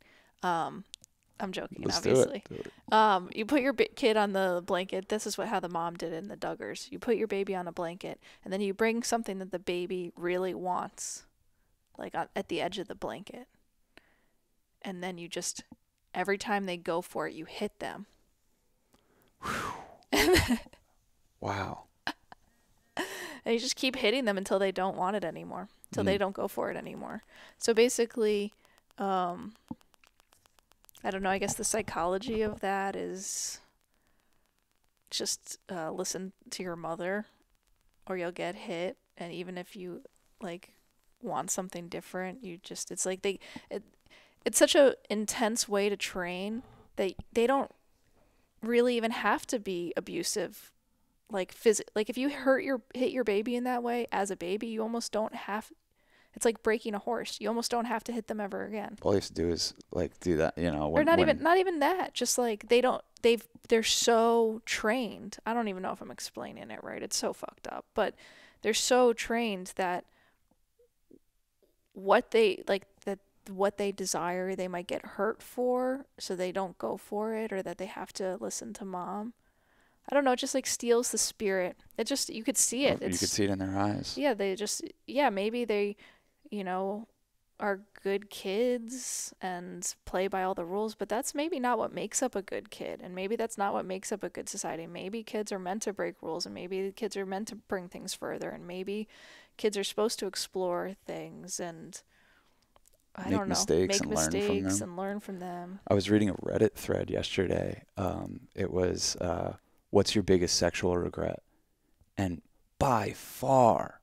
I'm joking,
Let's
obviously.
do it.
You put your kid on the blanket. This is how the mom did it in the Duggars. You put your baby on a blanket, and then you bring something that the baby really wants, like at the edge of the blanket. And then you just, every time they go for it, you hit them.
Wow.
And you just keep hitting them until they don't want it anymore, until they don't go for it anymore. So basically, I don't know, I guess the psychology of that is just listen to your mother or you'll get hit. And even if you, like, want something different, it's like it's such a intense way to train that they don't really even have to be abusive, like like if you hit your baby in that way as a baby, you almost don't have. It's like breaking a horse. You almost don't have to hit them ever again.
All you have to do is like do that, you know.
Or not even that. Just like they're so trained. I don't even know if I'm explaining it right. It's so fucked up, but they're so trained that what they desire, they might get hurt for, so they don't go for it, or that they have to listen to mom. I don't know, it just like steals the spirit. You could see it.
You could see it in their eyes.
Yeah, maybe they, are good kids and play by all the rules, but that's maybe not what makes up a good kid, and maybe that's not what makes up a good society. Maybe kids are meant to break rules, and maybe kids are meant to bring things further, and maybe kids are supposed to explore things and make mistakes and learn from them.
I was reading a Reddit thread yesterday. It was, what's your biggest sexual regret? And by far,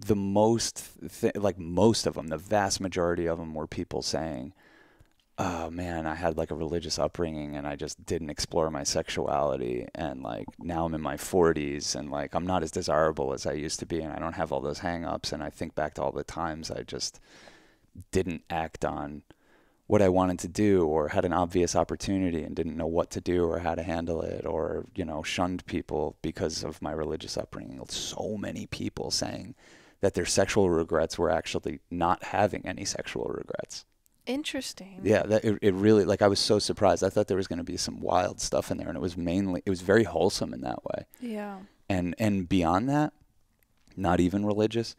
most of them, the vast majority of them were people saying, oh man, I had like a religious upbringing and I just didn't explore my sexuality. And like now I'm in my 40s and like I'm not as desirable as I used to be and I don't have all those hang-ups. And I think back to all the times I just didn't act on what I wanted to do, or had an obvious opportunity and didn't know what to do or how to handle it, or, shunned people because of my religious upbringing. So many people saying that their sexual regrets were actually not having any sexual regrets.
Interesting.
Yeah, it really, like, I was so surprised. I thought there was going to be some wild stuff in there, and it was very wholesome in that way.
Yeah.
And beyond that, not even religious,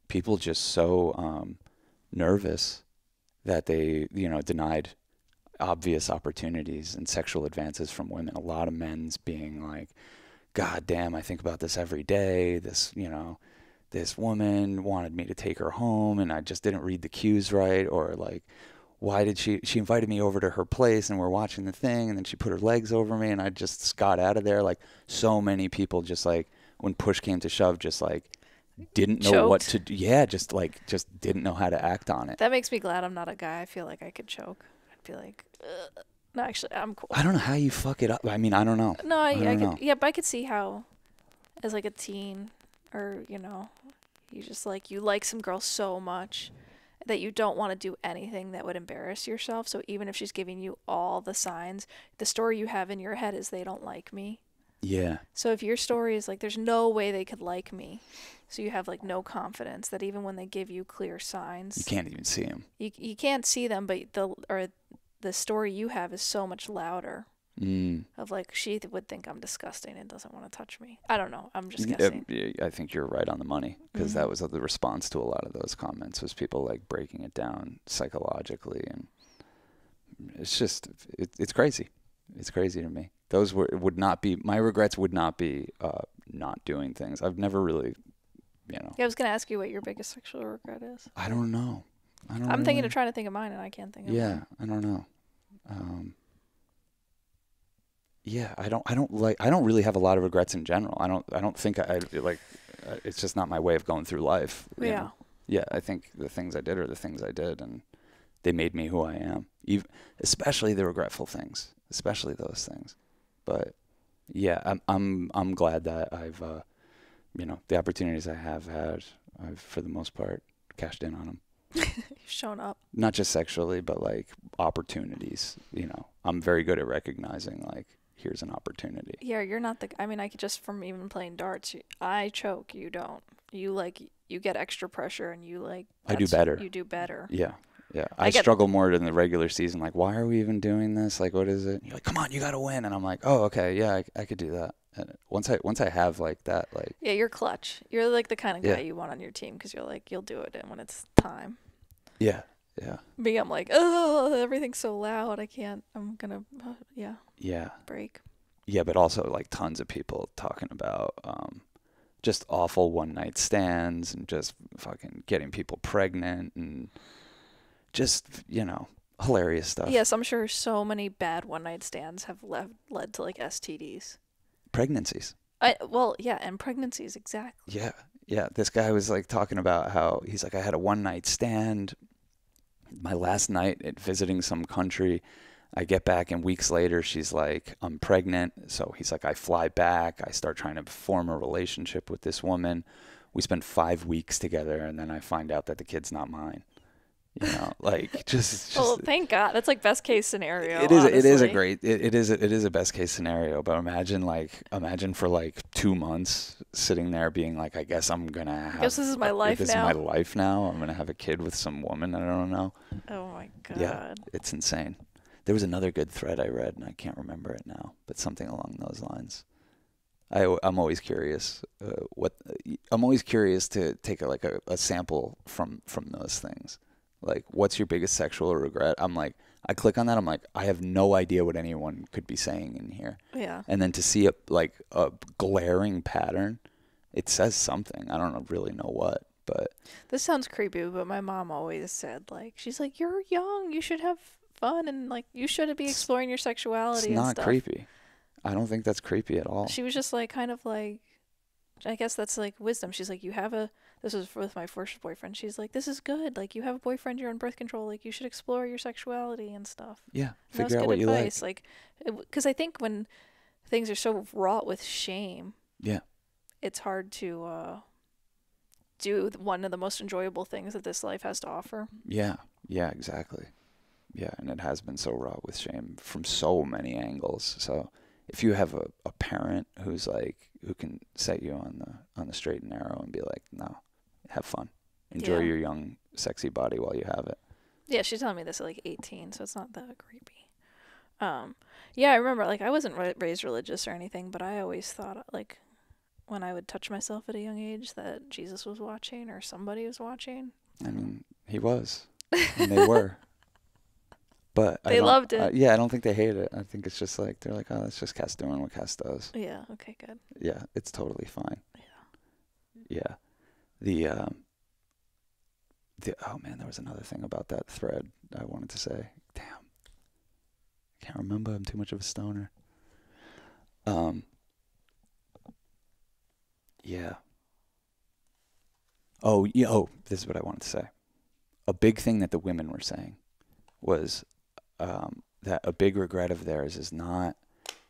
people just so nervous that they, denied obvious opportunities and sexual advances from women. A lot of men's being like, God damn, I think about this every day. This woman wanted me to take her home and I just didn't read the cues right. Or like, why did she invited me over to her place and we're watching the thing and then she put her legs over me and I just got out of there. Like, so many people just like, when push came to shove, just like, didn't know
Choked.
What to do. Yeah, just didn't know how to act on it.
That makes me glad I'm not a guy. I feel like I could choke. I'd be like, ugh. No, actually, I'm cool.
I don't know how you fuck it up. I mean, I don't know.
No,
I don't know.
Yeah, but I could see how, as like a teen, or you just like you like some girl so much that you don't want to do anything that would embarrass yourself. So even if she's giving you all the signs, the story you have in your head is they don't like me.
Yeah.
So if your story is like, there's no way they could like me, so you have like no confidence that even when they give you clear
You
signs,
can't even see him.
you can't see them, but the story you have is so much louder.
Mm.
Of like, she would think I'm disgusting and doesn't want to touch me. I don't know. I'm just
Yeah,
guessing.
I think you're right on the money, because that was the response to a lot of those comments, was people like breaking it down psychologically, and it's just it's crazy. It's crazy to me. Those would not be my regrets. Would not be not doing things. I've never really,
Yeah, I was gonna ask you what your biggest sexual regret is.
I don't know.
I'm thinking of trying to think of mine, and I can't think of
Yeah,
mine.
I don't know. Yeah, I don't really have a lot of regrets in general. I don't think I like. It's just not my way of going through life. You know? Yeah, I think the things I did are the things I did, and they made me who I am. Especially the regretful things, especially those things. But yeah, I'm glad that I've the opportunities I have had, I've for the most part cashed in on them.
You've shown up.
Not just sexually, but like opportunities. I'm very good at recognizing like, here's an opportunity.
Yeah, you're not I mean, I could just from even playing darts, I choke, you don't. You get extra pressure, and
I do better.
You do better.
Yeah. Yeah. I struggle more in the regular season. Like, why are we even doing this? Like, what is it? And you're like, come on, you got to win. And I'm like, oh, okay. Yeah, I could do that. And once I have like that, like.
Yeah, you're clutch. You're like the kind of guy you want on your team, because you're like, you'll do it when it's time.
Yeah. Yeah.
Me, I'm like, oh, everything's so loud. I'm going to,
yeah.
break.
Yeah, but also like tons of people talking about just awful one-night stands, and just fucking getting people pregnant, and just, hilarious stuff.
Yes, I'm sure so many bad one-night stands have led to like STDs.
Pregnancies.
And pregnancies, exactly.
Yeah. Yeah. This guy was like talking about how he's like, I had a one-night stand. My last night at visiting some country, I get back, and weeks later she's like, I'm pregnant. So he's like, I fly back. I start trying to form a relationship with this woman. We spend 5 weeks together, and then I find out that the kid's not mine. Like just.
Well, thank God. That's like best case scenario.
It is. It is a great. It is a best case scenario. But imagine for like 2 months sitting there being like, I guess I'm gonna have.
I guess this is my life now.
This is my life now. I'm gonna have a kid with some woman I don't know.
Oh my God.
Yeah, it's insane. There was another good thread I read, and I can't remember it now, but something along those lines. I'm always curious. I'm always curious to take a sample from those things. Like, what's your biggest sexual regret? I'm like, I click on that. I'm like, I have no idea what anyone could be saying in here.
Yeah.
And then to see a glaring pattern, it says something. I don't really know what, but.
This sounds creepy, but my mom always said, like, she's like, you're young, you should have fun, and like, you shouldn't be exploring your sexuality and stuff.
It's not creepy. I don't think that's creepy at all.
She was just like, kind of like, I guess that's like wisdom. She's like, this was with my first boyfriend. She's like, this is good. Like, you have a boyfriend, you're on birth control. Like, you should explore your sexuality and stuff.
Yeah,
figure out what you like. Like, because I think when things are so wrought with shame,
yeah,
it's hard to do one of the most enjoyable things that this life has to offer.
Yeah, exactly. Yeah, and it has been so wrought with shame from so many angles. So if you have a parent who can set you on the straight and narrow and be like, no, have fun, enjoy your young, sexy body while you have it.
Yeah, she's telling me this at like 18, so it's not that creepy. Yeah, I remember, like, I wasn't raised religious or anything, but I always thought, like, when I would touch myself at a young age, that Jesus was watching or somebody was watching.
I mean, he was, and they were. But
they loved it.
Yeah, I don't think they hate it. I think it's just like, they're like, oh, that's just Cass doing what Cass does.
Yeah, okay, good.
Yeah, it's totally fine.
Yeah.
Yeah. Oh man, there was another thing about that thread I wanted to say. Damn. I can't remember. I'm too much of a stoner. Yeah. Oh, yeah. Oh, this is what I wanted to say. A big thing that the women were saying was that a big regret of theirs is not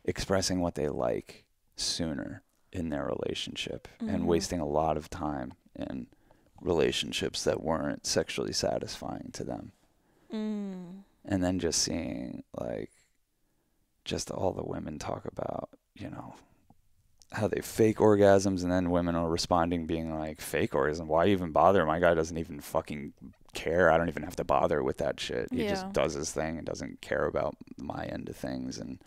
expressing what they like sooner in their relationship, and wasting a lot of time in relationships that weren't sexually satisfying to them. And then just seeing, like, just all the women talk about, how they fake orgasms, and then women are responding being like, fake orgasm? Why even bother? My guy doesn't even fucking care. I don't even have to bother with that shit. He just does his thing and doesn't care about my end of things. And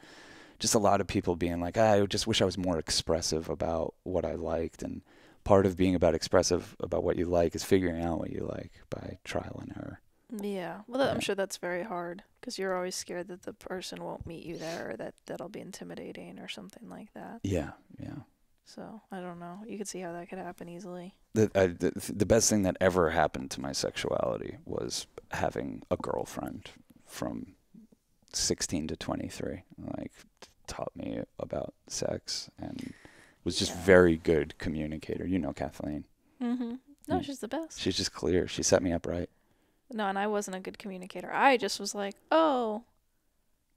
just a lot of people being like, I just wish I was more expressive about what I liked. And part of being expressive about what you like is figuring out what you like by trial and error.
Yeah. Well, I'm sure that's very hard because you're always scared that the person won't meet you there, or that'll be intimidating or something like that.
Yeah.
So I don't know. You could see how that could happen easily.
The best thing that ever happened to my sexuality was having a girlfriend from 16 to 23. Like, taught me about sex and was just very good communicator. You know Kathleen.
Mm-hmm. No, she's the best.
She's just clear. She set me up right.
No, and I wasn't a good communicator. I just was like, oh,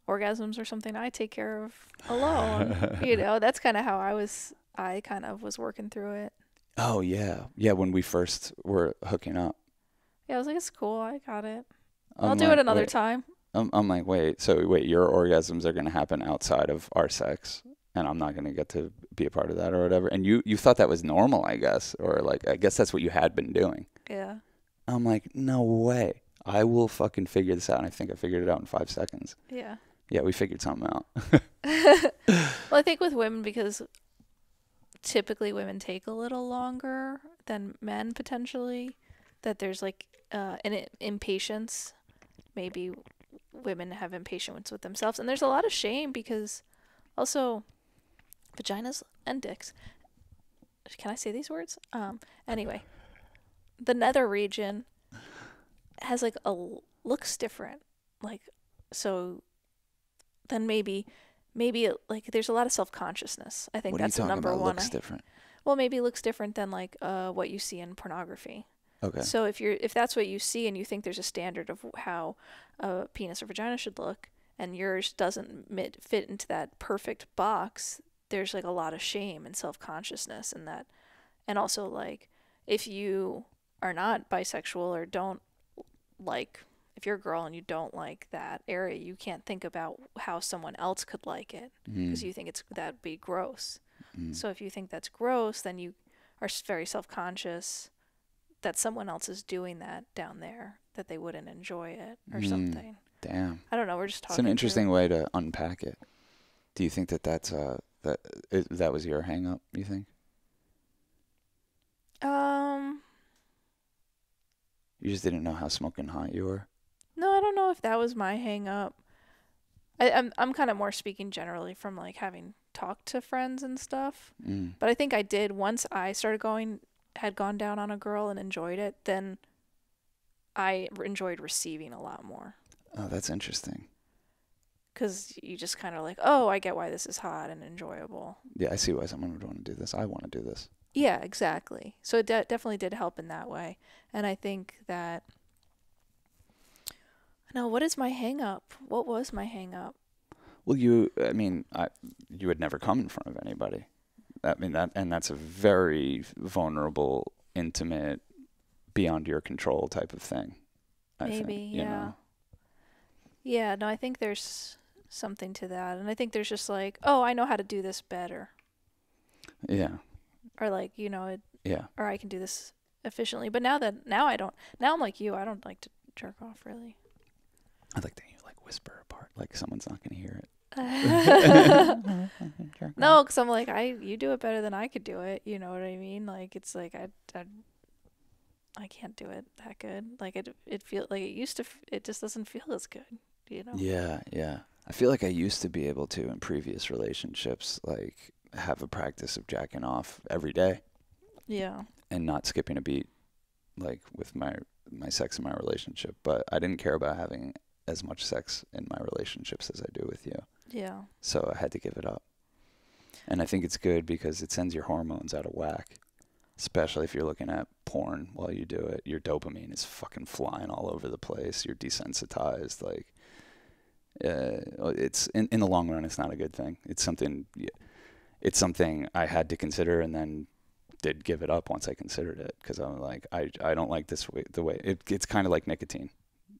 orgasms are something I take care of alone. That's kind of how I kind of was working through it.
Oh, yeah. Yeah, when we first were hooking up.
Yeah, I was like, it's cool. I got it. I'll do it another time.
I'm like, wait, your orgasms are going to happen outside of our sex, and I'm not going to get to be a part of that or whatever. And you thought that was normal, I guess, or like, I guess that's what you had been doing.
Yeah.
I'm like, no way. I will fucking figure this out. And I think I figured it out in 5 seconds.
Yeah.
Yeah, we figured something out.
Well, I think with women, because typically women take a little longer than men potentially, that there's like an impatience. Maybe women have impatience with themselves. And there's a lot of shame because also vaginas and dicks. Can I say these words? Anyway, the nether region has like looks different. Like, so then maybe like there's a lot of self-consciousness. I think that's the number one.
What are you talking about? Looks different?
Well, maybe it looks different than like what you see in pornography.
Okay.
So if that's what you see and you think there's a standard of how a penis or vagina should look, and yours doesn't fit into that perfect box, there's like a lot of shame and self-consciousness in that. And also, like, if you are not bisexual or don't like, if you're a girl and you don't like that area, you can't think about how someone else could like it because you think that'd be gross. So if you think that's gross, then you are very self-conscious that someone else is doing that down there, that they wouldn't enjoy it or something.
Damn.
I don't know. We're just talking.
It's an interesting way to unpack it. Do you think that was your hang up, you think? You just didn't know how smoking hot you were?
No, I don't know if that was my hang up. I'm kind of more speaking generally from like having talked to friends and stuff. But I think I did once I had gone down on a girl and enjoyed it, then I enjoyed receiving a lot more.
Oh, that's interesting.
Because you just kind of like, oh, I get why this is hot and enjoyable.
Yeah, I see why someone would want to do this. I want to do this.
Yeah, exactly. So it definitely did help in that way. And I think that... No, what is my hang up? What was my hang up?
Well, you would never come in front of anybody. And that's a very vulnerable, intimate, beyond your control type of thing.
Maybe, yeah. Yeah, no, I think there's something to that. And I think there's just like, oh, I know how to do this better.
Yeah.
Or like, yeah. Or I can do this efficiently. But now I don't. Now I'm like you. I don't like to jerk off really.
I like that you like whisper apart, like someone's not gonna hear it.
No, because I'm like, you do it better than I could do it. You know what I mean? Like it's like I can't do it that good. Like it feels like it used to. It just doesn't feel as good. You know?
Yeah. I feel like I used to be able to in previous relationships, like have a practice of jacking off every day.
Yeah.
And not skipping a beat, like with my sex in my relationship. But I didn't care about having as much sex in my relationships as I do with you.
Yeah.
So I had to give it up. And I think it's good because it sends your hormones out of whack. Especially if you're looking at porn while you do it. Your dopamine is fucking flying all over the place. You're desensitized. Like, it's in the long run, it's not a good thing. It's something I had to consider and then did give it up once I considered it. Because I'm like, I don't like the way it's kind of like nicotine,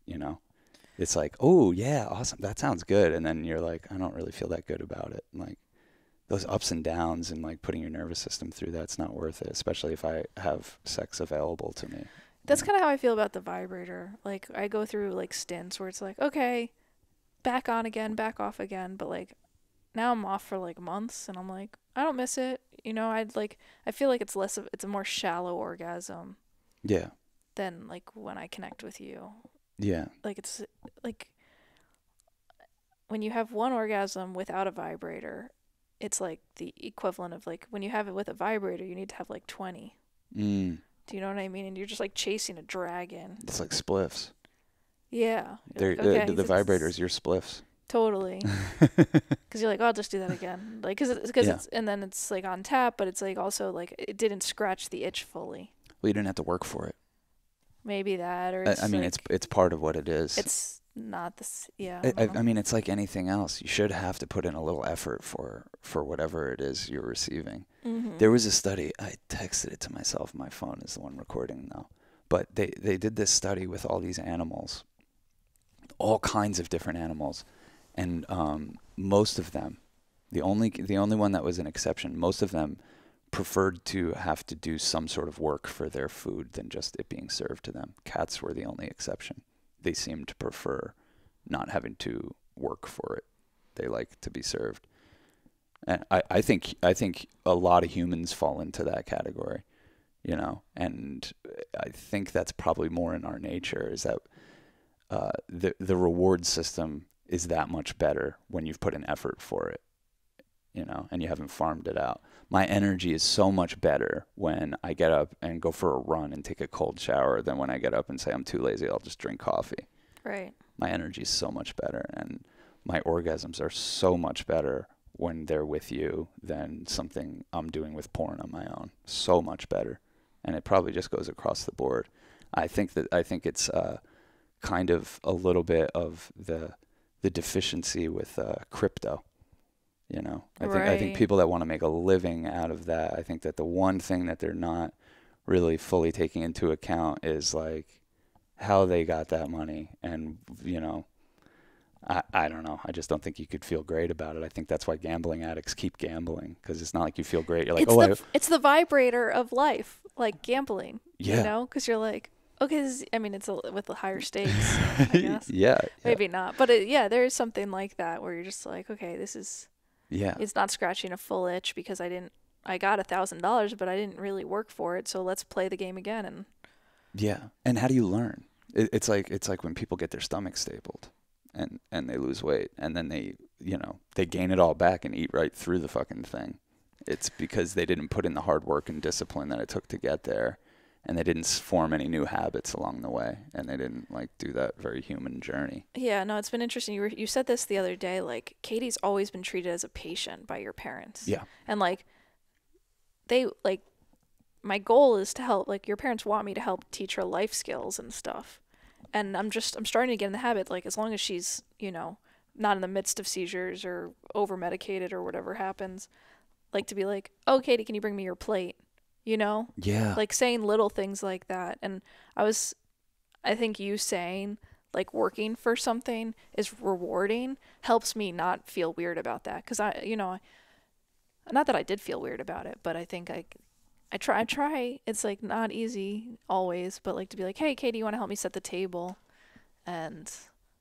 you know? It's like, oh, yeah, awesome. That sounds good. And then you're like, I don't really feel that good about it. Like, those ups and downs and like putting your nervous system through that's not worth it, especially if I have sex available to me.
That's kind of how I feel about the vibrator. Like I go through like stints where it's like, okay, back on again, back off again, but like now I'm off for like months and I'm like, I don't miss it. You know, I feel like it's a more shallow orgasm
Yeah.
than like when I connect with you.
Yeah.
Like it's like when you have one orgasm without a vibrator, it's like the equivalent of like when you have it with a vibrator, you need to have like 20.
Mm.
Do you know what I mean? And you're just like chasing a dragon.
It's like spliffs.
Yeah.
They're,
Like, okay,
the vibrators, your spliffs.
totally. Because you're like, oh, I'll just do that again. Like, because
Yeah.
it's, and then it's like on tap, but it's like also like it didn't scratch the itch fully.
Well, you didn't have to work for it.
Maybe that, or
I mean,
like,
it's part of what it is.
it's not this. Yeah.
I mean, it's like anything else. You should have to put in a little effort for whatever it is you're receiving.
Mm-hmm.
There was a study. I texted it to myself. My phone is the one recording now. But they did this study with all these animals, all kinds of different animals, and most of them, the only one that was an exception, most of them preferred to have to do some sort of work for their food than just it being served to them. Cats were the only exception. They seemed to prefer not having to work for it. They like to be served. And I think a lot of humans fall into that category, you know, and I think that's probably more in our nature, is that the reward system is that much better when you've put an effort for it, you know, and you haven't farmed it out. My energy is so much better when I get up and go for a run and take a cold shower than when I get up and say I'm too lazy, I'll just drink coffee.
Right.
My energy is so much better, and my orgasms are so much better when they're with you than something I'm doing with porn on my own. So much better. And it probably just goes across the board. I think it's kind of a little bit of the deficiency with crypto. You know, I think people that want to make a living out of that, I think that the one thing that they're not really fully taking into account is like how they got that money. And, you know, I don't know. I just don't think you could feel great about it. I think that's why gambling addicts keep gambling, because it's not like you feel great. You're like,
it's the vibrator of life, like gambling.
Yeah.
You know, because you're like, okay, it's with the higher stakes, I guess.
Yeah.
Maybe not, but there is something like that where you're just like, okay, this is.
Yeah.
It's not scratching a full itch because I got $1,000, but I didn't really work for it. So let's play the game again. And
yeah. And how do you learn? It's like when people get their stomach stapled and they lose weight, and then they gain it all back and eat right through the fucking thing. It's because they didn't put in the hard work and discipline that it took to get there, and they didn't form any new habits along the way, and they didn't like do that very human journey.
Yeah, no, it's been interesting. You said this the other day, like Katie's always been treated as a patient by your parents.
Yeah.
And like my goal is to help, like your parents want me to help teach her life skills and stuff. And I'm starting to get in the habit, like as long as she's, you know, not in the midst of seizures or over medicated or whatever happens, like to be like, "Oh, Katie, can you bring me your plate?" You know?
Yeah.
Like saying little things like that. And I think you saying like working for something is rewarding helps me not feel weird about that. Cause not that I did feel weird about it, but I think I try. It's like not easy always, but like to be like, hey, Katie, you want to help me set the table? And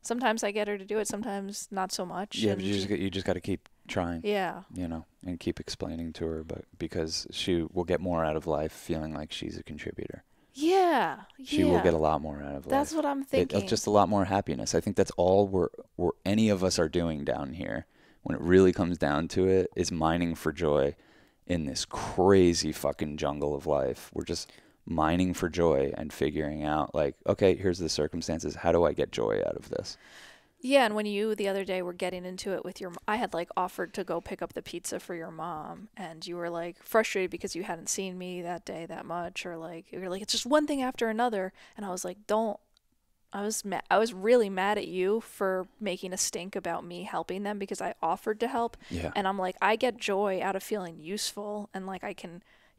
sometimes I get her to do it. Sometimes not so much.
Yeah, but you just got to keep trying.
Yeah.
You know, and keep explaining to her, but because she will get more out of life feeling like she's a contributor.
Yeah.
She will get a lot more out of life.
That's what I'm thinking.
Just a lot more happiness. I think that's all we're any of us are doing down here. When it really comes down to it, is mining for joy in this crazy fucking jungle of life. We're just mining for joy and figuring out like, okay, here's the circumstances. How do I get joy out of this?
Yeah, and when you the other day were getting into it with I had like offered to go pick up the pizza for your mom, and you were like frustrated because you hadn't seen me that day that much, or like you were like, it's just one thing after another, and I was like, I was really mad at you for making a stink about me helping them because I offered to help.
Yeah.
And I'm like, I get joy out of feeling useful, and like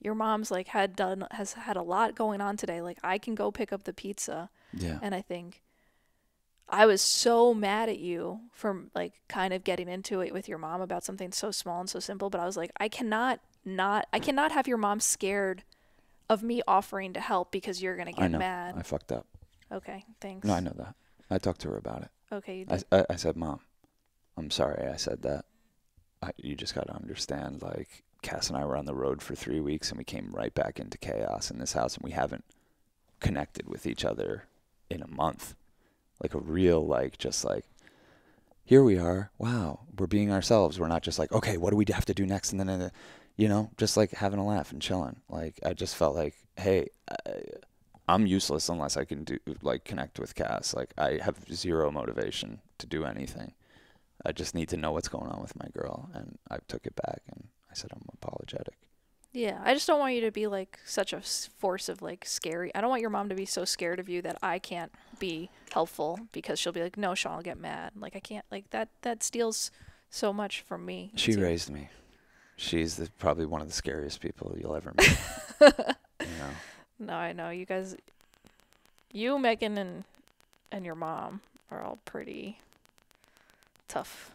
your mom's like has had a lot going on today. Like I can go pick up the pizza.
Yeah.
And I think I was so mad at you for like kind of getting into it with your mom about something so small and so simple, but I was like, I cannot have your mom scared of me offering to help because you're gonna
I
get
know.
mad.
I fucked up.
Okay, thanks.
No, I know that. I talked to her about it.
Okay, you did.
I said, Mom, I'm sorry I said that. You just got to understand, like, Cass and I were on the road for 3 weeks and we came right back into chaos in this house and we haven't connected with each other in a month. Like a real, like, just like, here we are. Wow, we're being ourselves. We're not just like, okay, what do we have to do next? And then, just like having a laugh and chilling. Like, I just felt like, hey, I'm useless unless I can connect with Cass. Like, I have zero motivation to do anything. I just need to know what's going on with my girl. And I took it back and I said, I'm apologetic.
Yeah, I just don't want you to be like such a force of like scary. I don't want your mom to be so scared of you that I can't be helpful because she'll be like, no, Sean will get mad. Like, I can't, like, that steals so much from me.
She raised me. She's probably one of the scariest people you'll ever meet.
No, I know. You guys, you, Megan, and your mom are all pretty tough.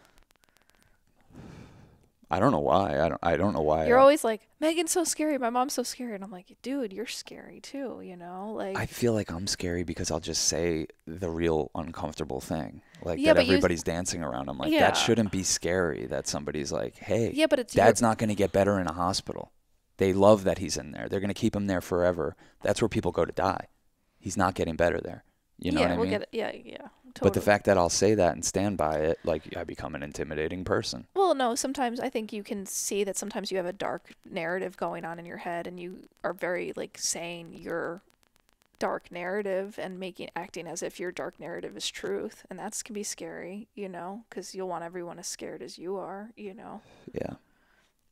I don't know why. I don't know why.
You're always like, Megan's so scary. My mom's so scary. And I'm like, dude, you're scary too, Like,
I feel like I'm scary because I'll just say the real uncomfortable thing. Like,
yeah,
that everybody's dancing around. I'm like, that shouldn't be scary that somebody's like, hey,
yeah, but
Dad's not going to get better in a hospital. They love that he's in there. They're going to keep him there forever. That's where people go to die. He's not getting better there. You know what I mean?
Yeah, totally.
But the fact that I'll say that and stand by it, like, I become an intimidating person.
Well, no, sometimes I think you can see that sometimes you have a dark narrative going on in your head and you are very, like, saying your dark narrative and acting as if your dark narrative is truth. And that can be scary, because you'll want everyone as scared as you are,
Yeah.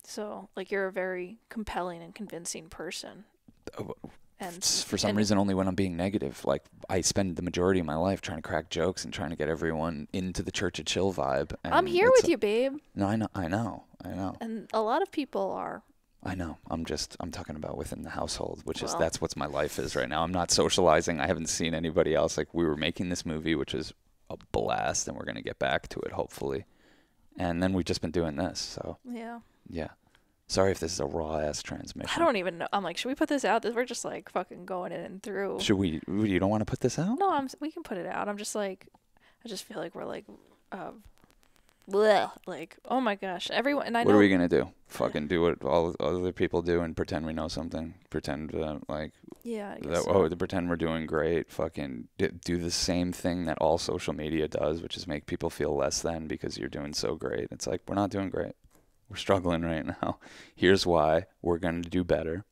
So, like, you're a very compelling and convincing person.
And for some reason, only when I'm being negative. Like, I spend the majority of my life trying to crack jokes and trying to get everyone into the Church of Chill vibe. And
I'm here with you, babe.
No, I know.
And a lot of people are.
I know. I'm talking about within the household, that's what my life is right now. I'm not socializing. I haven't seen anybody else. Like, we were making this movie, which is a blast, and we're going to get back to it, hopefully. And then we've just been doing this, so.
Yeah.
Yeah. Sorry if this is a raw-ass transmission.
I don't even know. I'm like, should we put this out? We're just, like, fucking going in and through.
Should we? You don't want to put this out?
No, we can put it out. I'm just, like, I just feel like we're, like, bleh. Like, oh, my gosh. Everyone, and I know.
What are we going to do? Fucking do what all other people do and pretend we know something? Pretend,
yeah, I guess so.
Pretend we're doing great. Fucking do the same thing that all social media does, which is make people feel less than because you're doing so great. It's like, we're not doing great. We're struggling right now. Here's why. We're going to do better.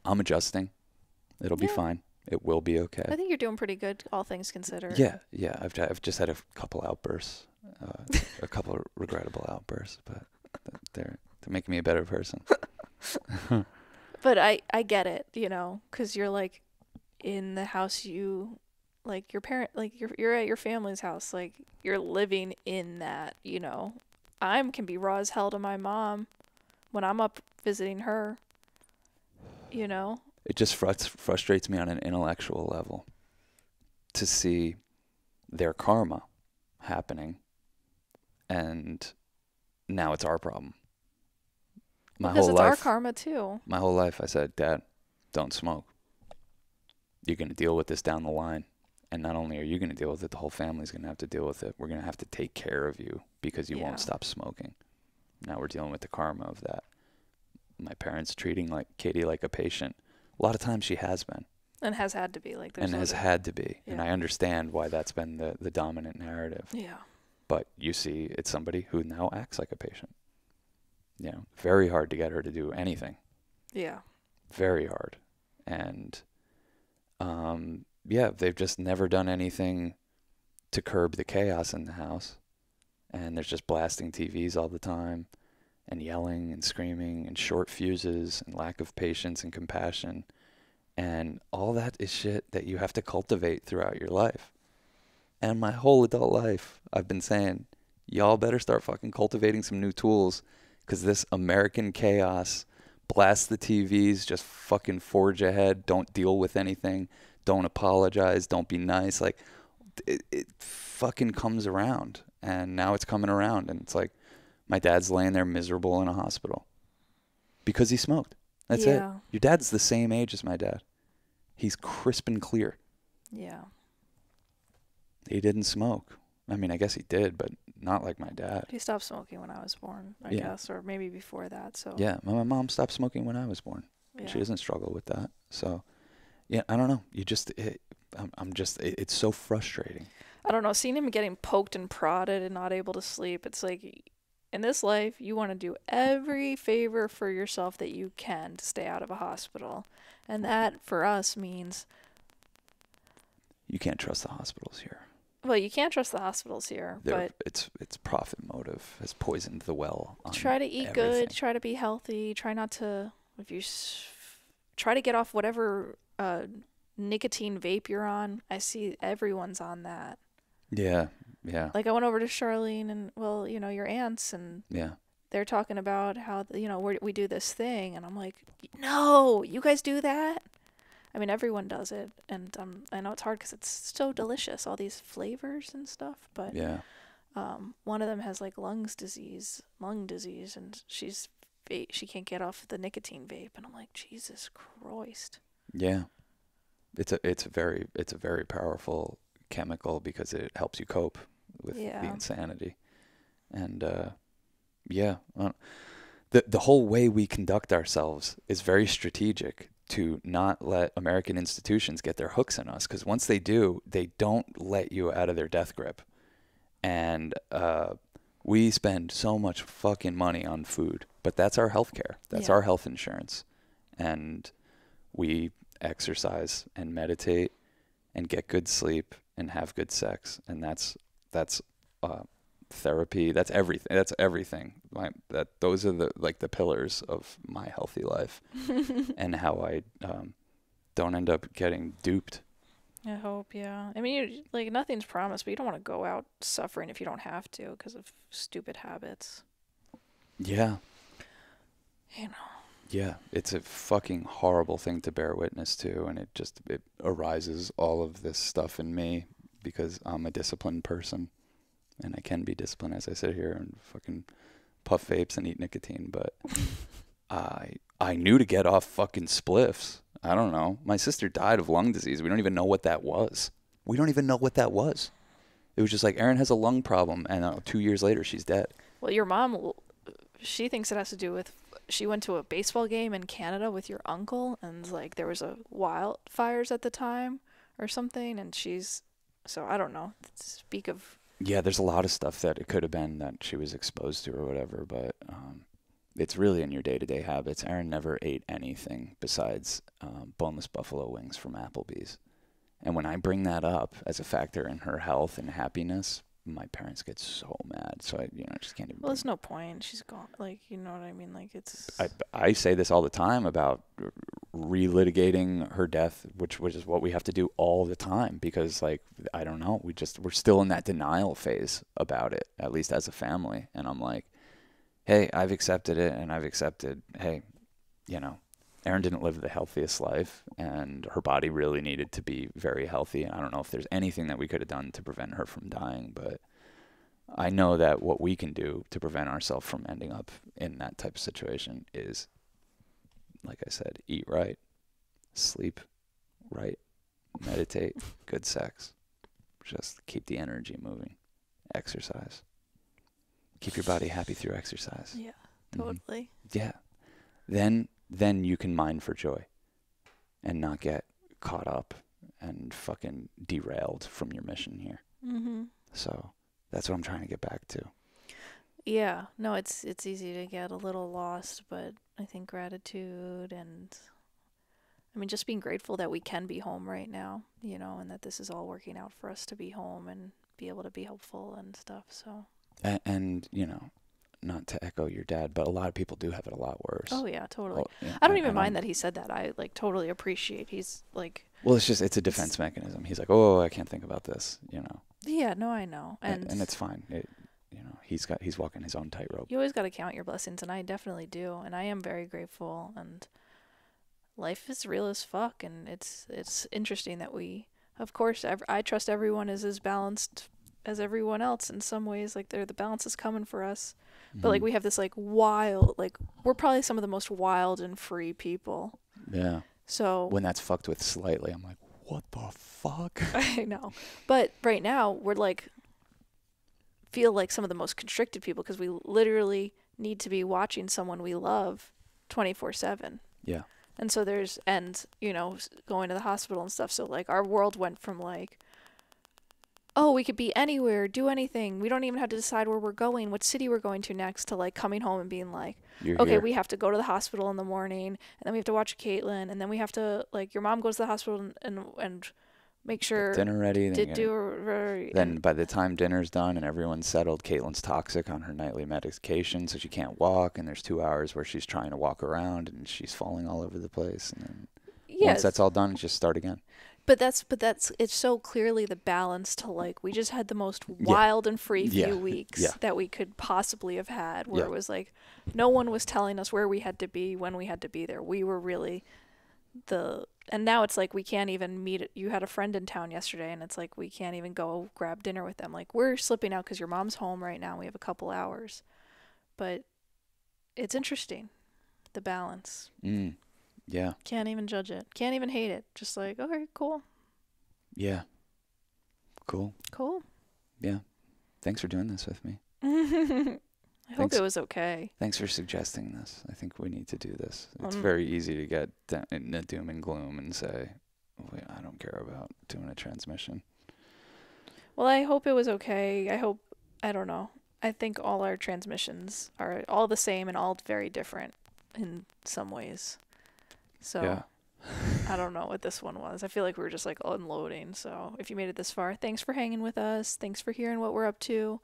I'm adjusting. It'll be fine. It will be okay.
I think you're doing pretty good, all things considered.
Yeah. I've just had a couple outbursts, a couple of regrettable outbursts, but they're making me a better person.
But I get it, because you're, like, in the house like, your parent, like, you're at your family's house, like, you're living in that, I can be raw as hell to my mom when I'm up visiting her,
It just frustrates me on an intellectual level to see their karma happening, and now it's our problem.
Because it's our karma too.
My whole life I said, Dad, don't smoke. You're going to deal with this down the line. And not only are you going to deal with it, the whole family's going to have to deal with it. We're going to have to take care of you because you won't stop smoking. Now we're dealing with the karma of that. My parents treating Katie like a patient. A lot of times she has been.
And has had to be.
Had to be.
Yeah.
And I understand why that's been the dominant narrative.
Yeah.
But you see, it's somebody who now acts like a patient. Very hard to get her to do anything.
Yeah.
Very hard. And, they've just never done anything to curb the chaos in the house. And there's just blasting TVs all the time and yelling and screaming and short fuses and lack of patience and compassion. And all that is shit that you have to cultivate throughout your life. And my whole adult life, I've been saying, y'all better start fucking cultivating some new tools, because this American chaos, blast the TVs, just fucking forge ahead, don't deal with anything, don't apologize, don't be nice. Like, it fucking comes around, and now it's coming around, and it's like my dad's laying there miserable in a hospital because he smoked. That's it.
Yeah.
Your dad's the same age as my dad. He's crisp and clear.
Yeah.
He didn't smoke. I mean, I guess he did, but not like my dad.
He stopped smoking when I was born, I
Yeah.
guess, or maybe before that. So
Yeah, my mom stopped smoking when I was born.
yeah.
She doesn't struggle with that. So, yeah, I don't know. I'm just, it's so frustrating.
I don't know. Seeing him getting poked and prodded and not able to sleep, it's like, in this life, you want to do every favor for yourself that you can to stay out of a hospital, and that for us means,
You can't trust the hospitals here.
well, you can't trust the hospitals here, but
It's profit motive has poisoned the well. On
try to eat
everything.
good, try to be healthy, try not to, if you try to get off whatever nicotine vape you're on. I see everyone's on that.
Yeah, yeah,
Like, I went over to Charlene and, well, your aunts, and
yeah.
they're talking about how, we do this thing, and I'm like, no, you guys do that? I mean, everyone does it, and I know it's hard because it's so delicious, all these flavors and stuff, but
Yeah.
one of them has like lung disease, and she can't get off the nicotine vape, and I'm like, Jesus Christ.
Yeah. It's a very powerful chemical because it helps you cope with the
Yeah.
insanity. And yeah, the whole way we conduct ourselves is very strategic to not let American institutions get their hooks in us, because once they do, they don't let you out of their death grip. And we spend so much fucking money on food, but that's our health care. That's
Yeah.
our health insurance. And we exercise and meditate and get good sleep and have good sex, and that's therapy. That's everything. That's everything. Those are the pillars of my healthy life, and how I don't end up getting duped.
I hope, yeah. I mean, nothing's promised, but you don't want to go out suffering if you don't have to because of stupid habits.
Yeah.
You know.
Yeah, it's a fucking horrible thing to bear witness to, and it arises all of this stuff in me because I'm a disciplined person, and I can be disciplined as I sit here and fucking puff vapes and eat nicotine, but I knew to get off fucking spliffs. I don't know. My sister died of lung disease. We don't even know what that was. It was just like, Erin has a lung problem, and 2 years later she's dead.
Well, your mom, she thinks it has to do with, she went to a baseball game in Canada with your uncle, and there was a wildfires at the time or something, and so I don't know. Speak of.
Yeah, there's a lot of stuff that it could have been that she was exposed to or whatever, but it's really in your day-to-day habits. Erin never ate anything besides boneless buffalo wings from Applebee's. And when I bring that up as a factor in her health and happiness, my parents get so mad. So I just can't even.
Well, there's no point. She's gone. You know what I mean? It's.
I say this all the time about relitigating her death, which is what we have to do all the time, because I don't know, we're still in that denial phase about it, at least as a family. And I'm like, hey, I've accepted it, and I've accepted, hey, Erin didn't live the healthiest life, and her body really needed to be very healthy. And I don't know if there's anything that we could have done to prevent her from dying, but I know that what we can do to prevent ourselves from ending up in that type of situation is, like I said, eat right, sleep right, meditate, good sex, just keep the energy moving, exercise. Keep your body happy through exercise.
Yeah, totally.
Yeah. Then you can mine for joy and not get caught up and fucking derailed from your mission here.
Mm-hmm.
So that's what I'm trying to get back to.
Yeah. No, it's easy to get a little lost, but I think gratitude and, I mean, just being grateful that we can be home right now, and that this is all working out for us to be home and be able to be helpful and stuff, so.
And not to echo your dad, but a lot of people do have it a lot worse.
Oh, yeah, totally.
Yeah,
I don't even mind that he said that. I, totally appreciate he's,
Well, it's a defense mechanism. He's like, oh, I can't think about this,
Yeah, no, I know.
And it's fine. He's walking his own tightrope.
You always got to count your blessings, and I definitely do. And I am very grateful, and life is real as fuck, and it's interesting that we of course, I trust everyone is as balanced as everyone else in some ways. Like, the balance is coming for us. But, like,
Mhm.
we have this, like, wild, like, we're probably some of the most wild and free people.
Yeah.
So,
When that's fucked with slightly, I'm like, what the fuck?
I know. But right now, we're, like, feel like some of the most constricted people because we literally need to be watching someone we love 24/7.
Yeah.
And so going to the hospital and stuff. So, like, our world went from, like, oh, we could be anywhere, do anything. We don't even have to decide where we're going, what city we're going to next, to, like, coming home and being like,
You're
okay,
here.
we have to go to the hospital in the morning, and then we have to watch Caitlin, and then we have to, like, your mom goes to the hospital and make sure
Dinner ready. Then, then by the time dinner's done and everyone's settled, Caitlin's toxic on her nightly medication, so she can't walk. And there's 2 hours where she's trying to walk around and she's falling all over the place. And then once that's all done, just start again.
But that's it's so clearly the balance to, like, we just had the most wild and free few weeks that we could possibly have had, where it was like no one was telling us where we had to be when we had to be there. We were really and now it's like we can't even meet. You had a friend in town yesterday, and it's like we can't even go grab dinner with them. Like, we're slipping out because your mom's home right now. We have a couple hours, but it's interesting, the balance.
Yeah.
Can't even judge it. Can't even hate it. Just like, okay, cool.
Yeah. Cool. Yeah. Thanks for doing this with me.
I hope it was okay.
Thanks for suggesting this. I think we need to do this. It's very easy to get in the doom and gloom and say, wait, I don't care about doing a transmission.
Well, I hope it was okay. I don't know. I think all our transmissions are all the same and all very different in some ways. So
yeah.
I don't know what this one was. I feel like we were just, like, unloading. So if you made it this far, thanks for hanging with us. Thanks for hearing what we're up to.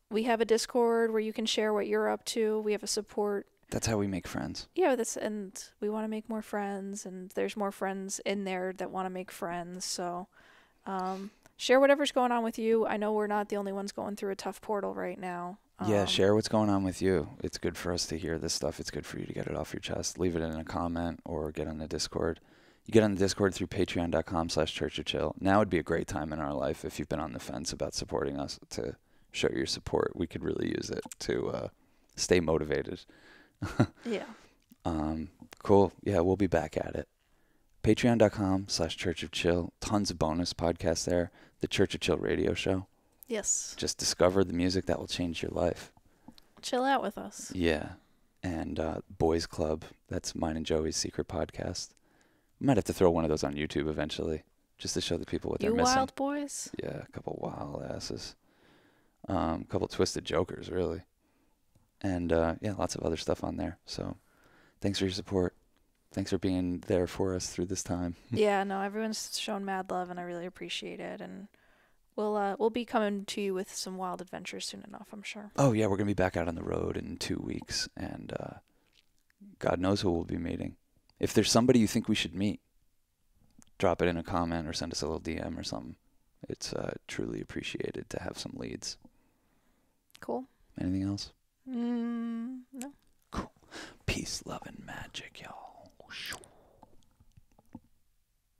We have a Discord where you can share what you're up to. We have a support.
That's how we make friends.
Yeah, and we want to make more friends, and there's more friends in there that want to make friends. So share whatever's going on with you. I know we're not the only ones going through a tough portal right now.
Yeah, share what's going on with you. It's good for us to hear this stuff. It's good for you to get it off your chest. Leave it in a comment or get on the Discord. You get on the Discord through patreon.com/churchofchill. Now would be a great time in our life if you've been on the fence about supporting us to show your support. We could really use it to stay motivated.
Yeah.
Cool. Yeah, we'll be back at it. Patreon.com/churchofchill. Tons of bonus podcasts there. The Church of Chill radio show.
Yes.
Just discover the music that will change your life.
Chill out with us.
Yeah. And Boys Club. That's mine and Joey's secret podcast. We might have to throw one of those on YouTube eventually, just to show the people what they're missing.
You wild boys?
Yeah, a couple wild asses. A couple twisted jokers, really. And yeah, lots of other stuff on there. So thanks for your support. Thanks for being there for us through this time.
Yeah, no, everyone's shown mad love, and I really appreciate it. And we'll be coming to you with some wild adventures soon enough, I'm sure.
Oh, yeah, we're going to be back out on the road in 2 weeks, and God knows who we'll be meeting. If there's somebody you think we should meet, drop it in a comment or send us a little DM or something. It's truly appreciated to have some leads.
Cool.
Anything else?
No.
Cool. Peace, love, and magic, y'all.